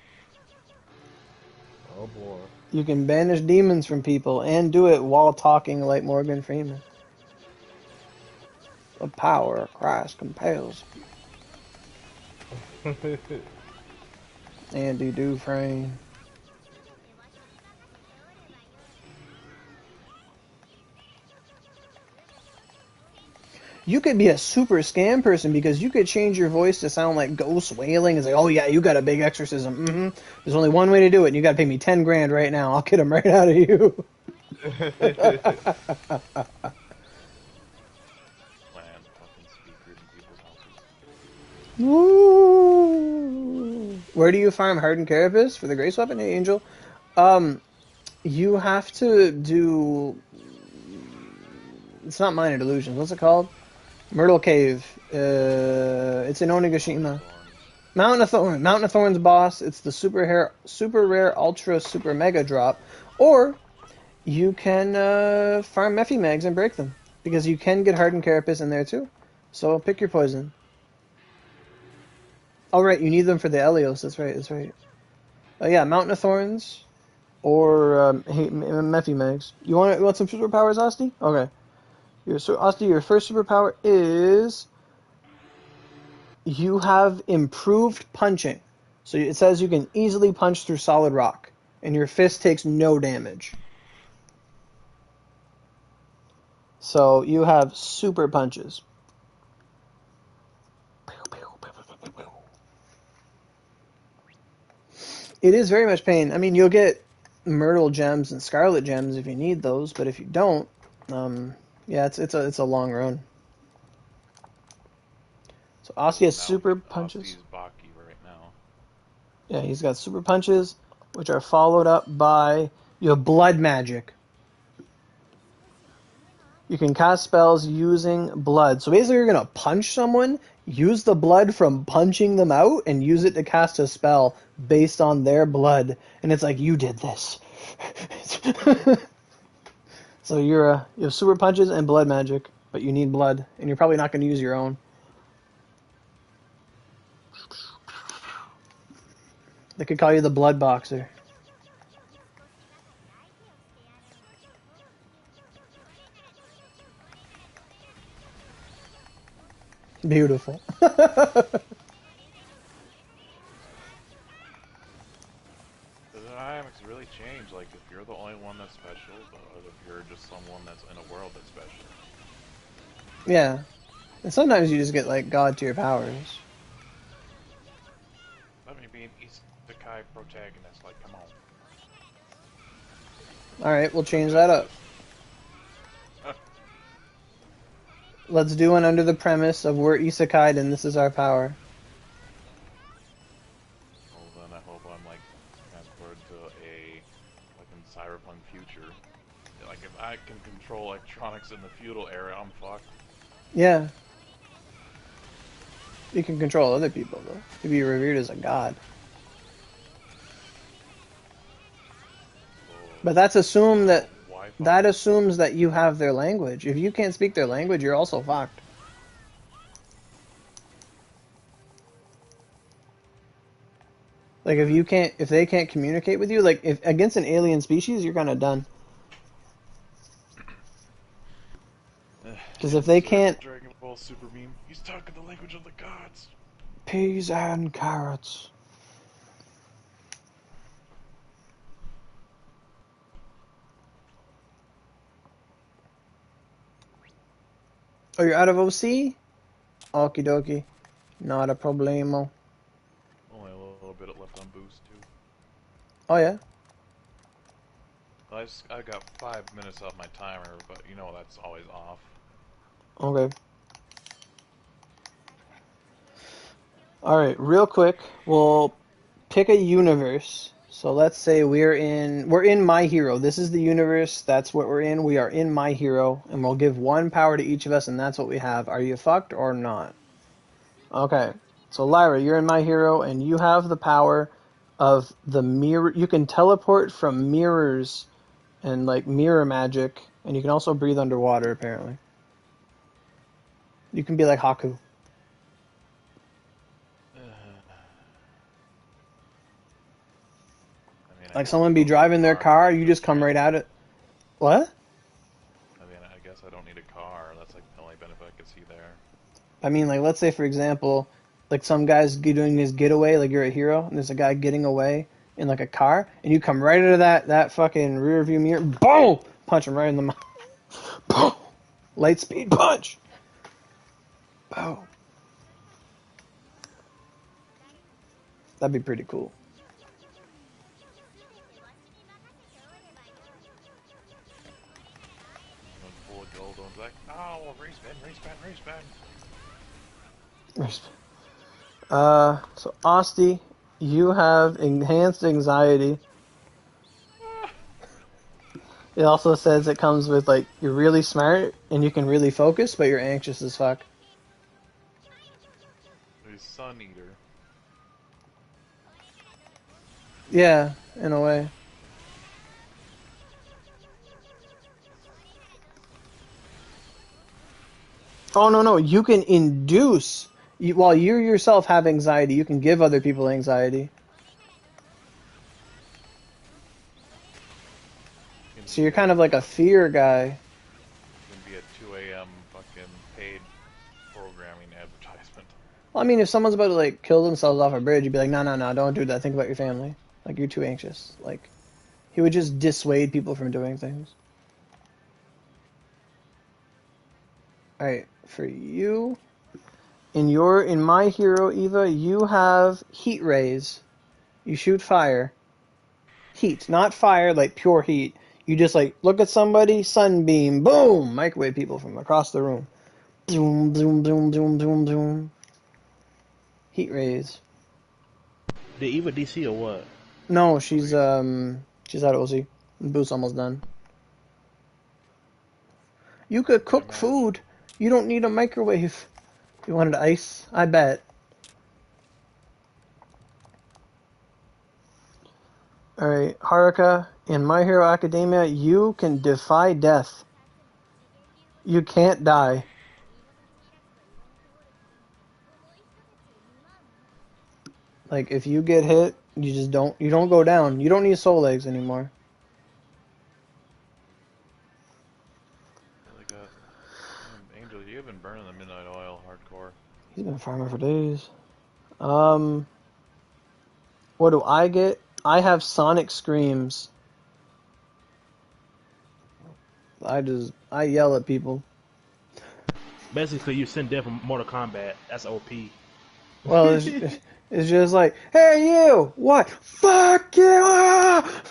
S3: Oh boy.
S1: You can banish demons from people and do it while talking like Morgan Freeman. The power of Christ compels. Andy Dufresne. You could be a super scam person because you could change your voice to sound like ghost wailing. It's like, oh yeah, you got a big exorcism. There's only one way to do it, and you got to pay me 10 grand right now. I'll get him right out of you. Woo! Where do you farm hardened carapace for the grace weapon? Hey, Angel. You have to do. It's not minor delusions. What's it called? Myrtle Cave. It's in Onigashima. Mountain of Thorns. Mountain of Thorns boss. It's the super rare, ultra, super mega drop. Or you can farm Mephimags and break them. Because you can get hardened carapace in there too. So pick your poison. Oh, right. You need them for the Elios. That's right. That's right. Yeah, Mountain of Thorns. Or Mephimags. You want some superpowers, Asti? Okay. Asti, your first superpower is you have improved punching. So it says you can easily punch through solid rock, and your fist takes no damage. So you have super punches. It is very much pain. I mean, you'll get Myrtle gems and Scarlet gems if you need those, but if you don't, yeah, it's a long run. So Asti has super punches.
S2: Asti's Baki right now.
S1: Yeah, he's got super punches, which are followed up by your blood magic. You can cast spells using blood. So basically, you're gonna punch someone, use the blood from punching them out, and use it to cast a spell based on their blood. And it's like, you did this. So you have super punches and blood magic, but you need blood, and you're probably not going to use your own. They could call you the blood boxer. Beautiful.
S2: The dynamics really change, like if you're the only one that's special, but if you're just someone that's in a world that's special.
S1: Yeah. And sometimes you just get like god tier powers.
S2: Let me be an isekai protagonist, like, come on.
S1: Alright, we'll change that up. Let's do one under the premise of we're isekai'd and this is our power.
S2: Well then I hope I'm like transported to
S1: Yeah. You can control other people, though. You be revered as a god.
S2: So,
S1: But that's assumed that
S2: Wi-Fi.
S1: that assumes that you have their language. If you can't speak their language, you're also fucked. Like if they can't communicate with you, like if against an alien species, you're kind of done. Because if they can't,
S2: Dragon Ball Super meme. He's talking the language of the gods.
S1: peas and carrots. Oh, you're out of OC? Okie dokie. Not a problemo.
S2: Only a little bit left on boost too.
S1: Oh yeah.
S2: I got 5 minutes off my timer, but you know that's always off.
S1: Okay. Alright, real quick, we'll pick a universe. So let's say we're in My Hero. This is the universe, that's what we're in. We are in My Hero, and we'll give one power to each of us, and that's what we have. Are you fucked or not? Okay. So Lyra, you're in My Hero, and you have the power of the mirror. You can teleport from mirrors and like mirror magic, and you can also breathe underwater apparently. You can be like Haku.
S2: I mean, I
S1: Like
S2: guess I
S1: someone be
S2: don't need
S1: driving
S2: a
S1: their
S2: car.
S1: car, you just come right at it. What?
S2: I mean, I guess I don't need a car. That's like the only benefit I could see there.
S1: I mean, like let's say for example, like some guy's doing his getaway, like you're a hero, and there's a guy getting away in like a car, and you come right into that fucking rear view mirror, boom, punch him right in the mouth, boom, light speed punch, boom. That'd be pretty cool.
S2: And full of gold, and like, oh, race ban, race ban, race ban.
S1: So Asti, you have enhanced anxiety. It also says it comes with like you're really smart and you can really focus, but you're anxious as fuck.
S2: He's Sun Eater.
S1: Yeah, in a way. Oh no, you can induce. While you yourself have anxiety, you can give other people anxiety. So you're kind of like a fear guy.
S2: Can be a 2 a.m. fucking paid programming advertisement.
S1: Well, I mean, if someone's about to like kill themselves off a bridge, you'd be like, no, don't do that. Think about your family. Like you're too anxious. Like he would just dissuade people from doing things. All right, for you, in My Hero Eva, you have heat rays. You shoot fire. Heat, not fire, like pure heat. You just like look at somebody, sunbeam, boom, microwave people from across the room. Zoom, zoom, zoom, zoom, zoom, zoom. Heat rays.
S3: The Eva DC or what?
S1: No, she's out of OC. The boot's almost done. You could cook food. You don't need a microwave. You wanted ice? I bet. Alright, Haruka, in My Hero Academia, you can defy death. You can't die. Like, if you get hit, you don't go down. You don't need soul legs anymore.
S2: Like Angel, you've been burning the midnight oil hardcore.
S1: He's been farming for days. What do I get? I have Sonic Screams. I yell at people.
S3: Basically, you send death from Mortal Kombat. That's OP.
S1: Well, it's just like, hey you, what? Fuck you! Ah!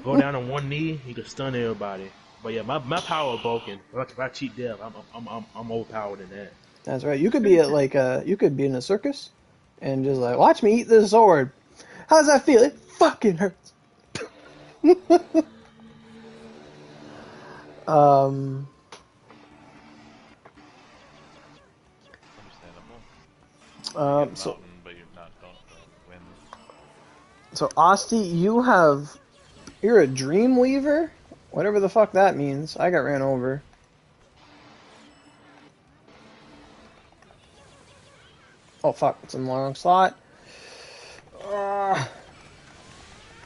S3: Go down on one knee, you can stun everybody. But yeah, my power is broken. If I cheat death, I'm overpowered in that.
S1: That's right. You could be at like you could be in a circus, and just like watch me eat this sword. How does that feel? It fucking hurts.
S2: You get
S1: So
S2: mountain, but you're not don't wind.
S1: so Asti, you're a dream weaver? Whatever the fuck that means. I got ran over. Oh fuck, it's in the wrong slot.
S3: I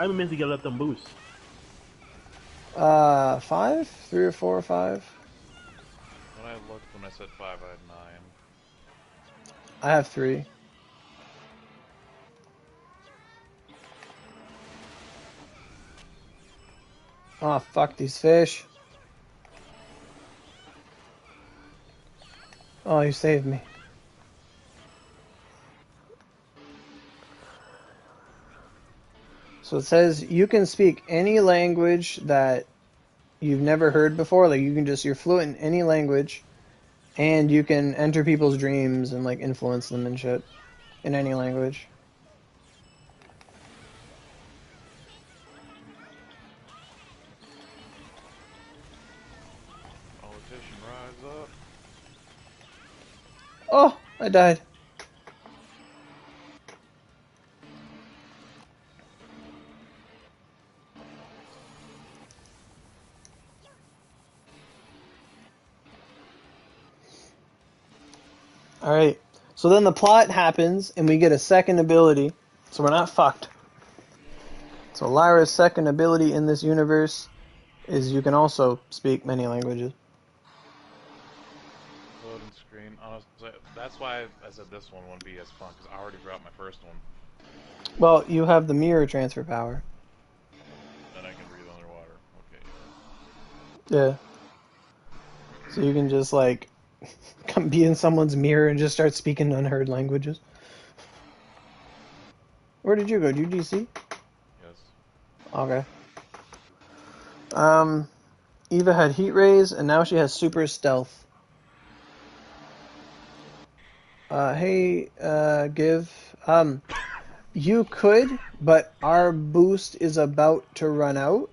S3: meant to get let them boost.
S1: 5? 3 or 4 or 5?
S2: When I looked, when I said 5, I had 9.
S1: I have 3. Oh fuck these fish. Oh, you saved me. So it says you can speak any language that you've never heard before. Like you're fluent in any language, and you can enter people's dreams and like influence them and shit in any language.
S2: Politician, rise up.
S1: Oh, I died. Alright, so then the plot happens, and we get a second ability, so we're not fucked. So Lyra's second ability in this universe is you can also speak many languages.
S2: Loading screen. Honestly, that's why I said this one wouldn't be as fun, because I already forgot my first one.
S1: Well, you have the mirror transfer power.
S2: Then I can breathe underwater. Okay,
S1: Yeah. So you can just like come be in someone's mirror and just start speaking unheard languages. Where did you go? Did you DC?
S2: yes.
S1: Okay. Eva had heat rays, and now she has super stealth. Hey, Give. You could, but our boost is about to run out,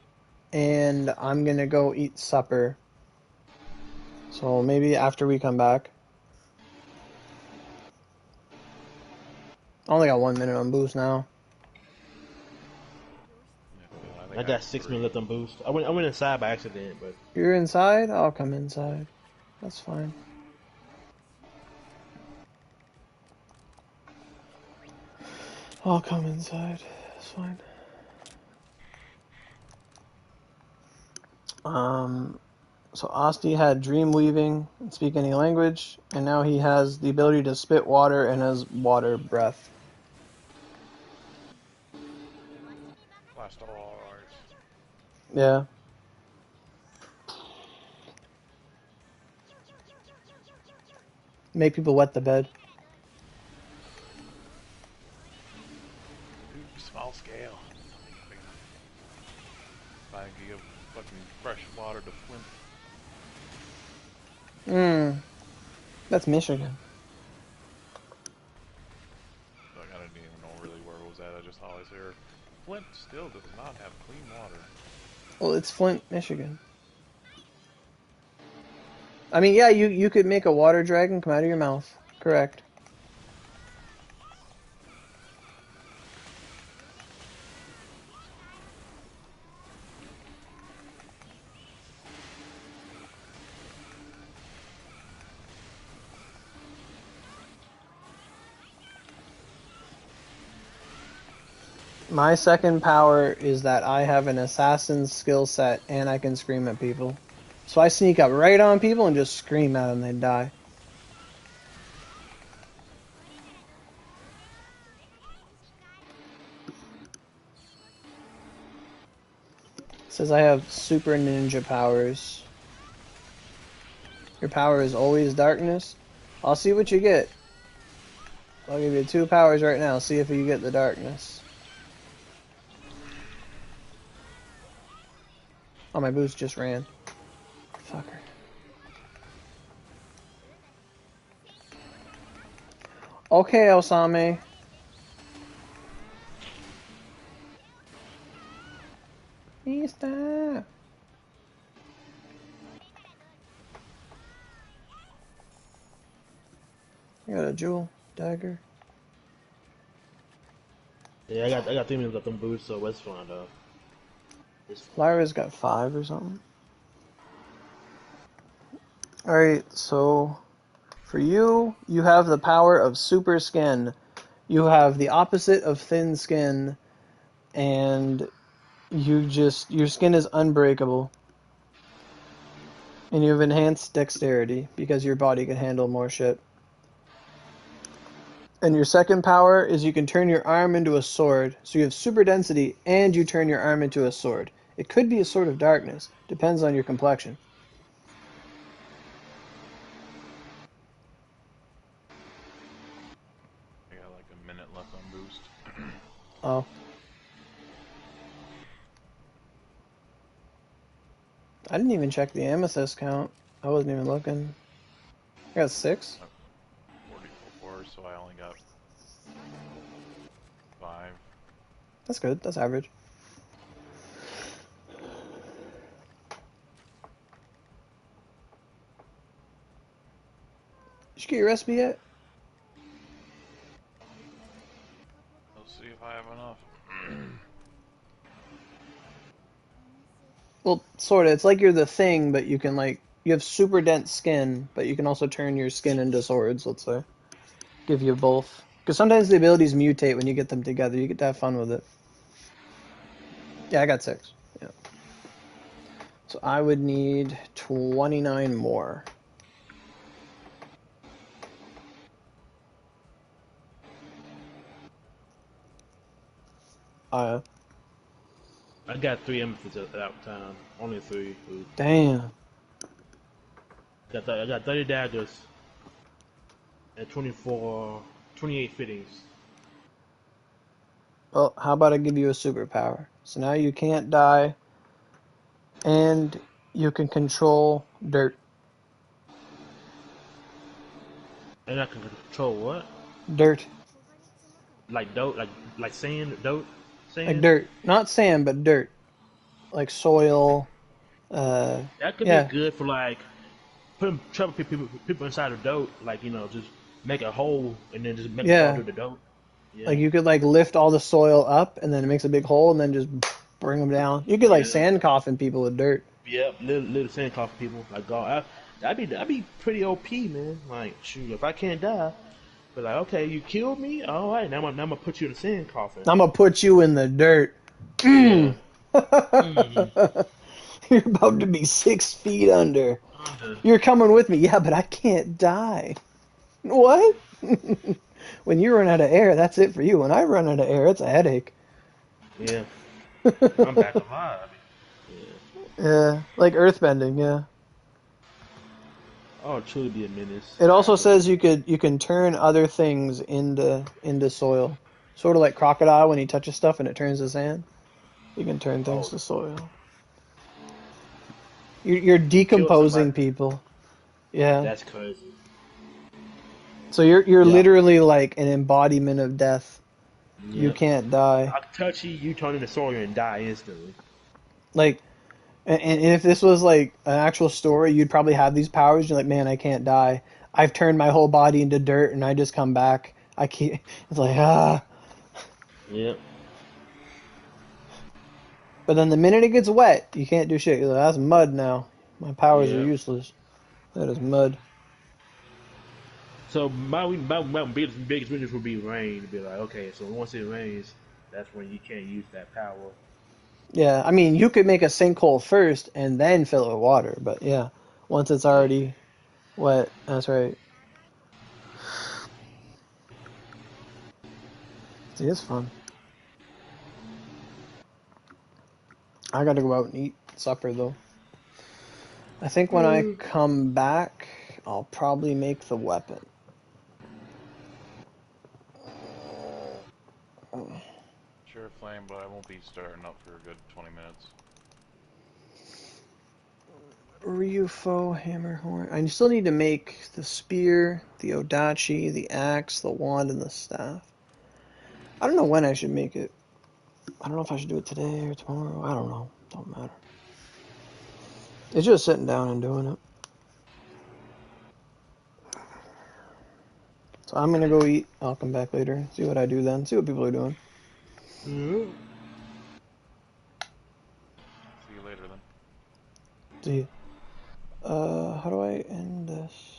S1: and I'm gonna go eat supper. So maybe after we come back. I only got 1 minute on boost now.
S2: Yeah, I
S3: I
S2: think I
S3: got
S2: have
S3: 6
S2: 3.
S3: minutes let them boost. I went inside by accident, but
S1: You're inside? I'll come inside. That's fine. I'll come inside. That's fine. So Asti had dream weaving and speak any language, and now he has the ability to spit water and has water breath.
S2: Last stars.
S1: Yeah. Make people wet the bed.
S2: Ooh, small scale. If I can give fucking fresh water to Flint.
S1: That's Michigan.
S2: So I kind of didn't even know really where it was at. I just always hear Flint still does not have clean water.
S1: Well, it's Flint, Michigan. I mean, yeah, you could make a water dragon come out of your mouth. Correct. My second power is that I have an assassin's skill set and I can scream at people. So I sneak up right on people and just scream at them, they die. It says I have super ninja powers. Your power is always darkness. I'll see what you get. I'll give you 2 powers right now. See if you get the darkness. Oh, my boost just ran. Fucker. Okay, Aosame. Mister. I got a jewel dagger.
S3: Yeah, I got 3 minutes left on boost, so it's fine though. It's fine.
S1: Lyra's got 5 or something. Alright, so for you, you have the power of super skin. You have the opposite of thin skin, and your skin is unbreakable. And you have enhanced dexterity because your body can handle more shit. And your second power is you can turn your arm into a sword. So you have super density and you turn your arm into a sword. It could be a sword of darkness. Depends on your complexion.
S2: I got like a minute left on boost.
S1: Oh. I didn't even check the amethyst count. I wasn't even looking. I got 6.
S2: 44, so I only got 5.
S1: That's good. That's average. Did you get your recipe yet?
S2: Let's see if I have enough.
S1: Well, sort of. It's like you're the thing, but you can you have super dense skin, but you can also turn your skin into swords, let's say. Give you both. Because sometimes the abilities mutate when you get them together. You get to have fun with it. Yeah, I got 6. Yeah. So I would need 29 more.
S3: I got 3 amethysts at that time. Only 3. Ooh.
S1: Damn.
S3: I got 30 daggers and 28 fittings.
S1: Well, how about I give you a superpower? So now you can't die, and you can control dirt.
S3: And I can control what?
S1: Dirt.
S3: Like dope, like sand, dope,
S1: Like
S3: sand.
S1: dirt. Not sand, but dirt. Like soil.
S3: That could be
S1: Yeah.
S3: good for like putting trouble people inside of dope. Like just make a hole and then just make them fall
S1: Yeah.
S3: through the dope.
S1: Like
S3: Yeah,
S1: you could lift all the soil up, and then it makes a big hole, and then just bring them down. You could
S3: yeah,
S1: sand coffin people with dirt.
S3: yeah. Little sand coffin people. Like God, that'd be pretty OP, man. Like shoot, if I can't die, but like okay, you killed me. All right, now I'm gonna put you in a sand coffin.
S1: I'm gonna put you in the dirt.
S3: Yeah.
S1: Mm.
S3: Mm.
S1: You're about to be 6 feet under.
S3: Under.
S1: You're coming with me. Yeah, but I can't die. What? When you run out of air, that's it for you. When I run out of air, it's a headache.
S3: Yeah. I'm back alive. Yeah.
S1: Yeah, like earthbending, yeah.
S3: Oh, truly be a menace.
S1: It also says you can turn other things into soil. Sort of like crocodile when he touches stuff and it turns to sand. You can turn things
S3: Oh,
S1: to soil. You're
S3: you killed somebody.
S1: decomposing people. Yeah.
S3: That's crazy.
S1: So you're
S3: Yeah.
S1: literally like an embodiment of death. You
S3: Yep.
S1: can't die.
S3: I touch you, you turn into Sawyer and die instantly.
S1: Like, and if this was like an actual story, you'd probably have these powers. You're like, man, I can't die. I've turned my whole body into dirt, and I just come back. I keep. It's like ah.
S3: Yep.
S1: But then the minute it gets wet, you can't do shit. You're like, that's mud now. My powers are
S3: Yep.
S1: useless. That is mud.
S3: So my biggest weakness would be rain. To be like, okay, so once it rains, that's when you can't use that power.
S1: Yeah, I mean, you could make a sinkhole first and then fill it with water. But yeah, once it's
S3: Yeah.
S1: already wet, that's right. See, it's fun. I gotta go out and eat supper though. I think when I come back, I'll probably make the weapon.
S2: Sure, flame, but I won't be starting up for a good 20 minutes.
S1: Ryufo Hammerhorn. I still need to make the spear, the odachi, the axe, the wand, and the staff. I don't know when I should make it. I don't know if I should do it today or tomorrow. I don't know. Don't matter. It's just sitting down and doing it. So I'm gonna go eat. I'll come back later. See what I do then. See what people are doing.
S3: Yeah.
S2: See you later then.
S1: See. How do I end this?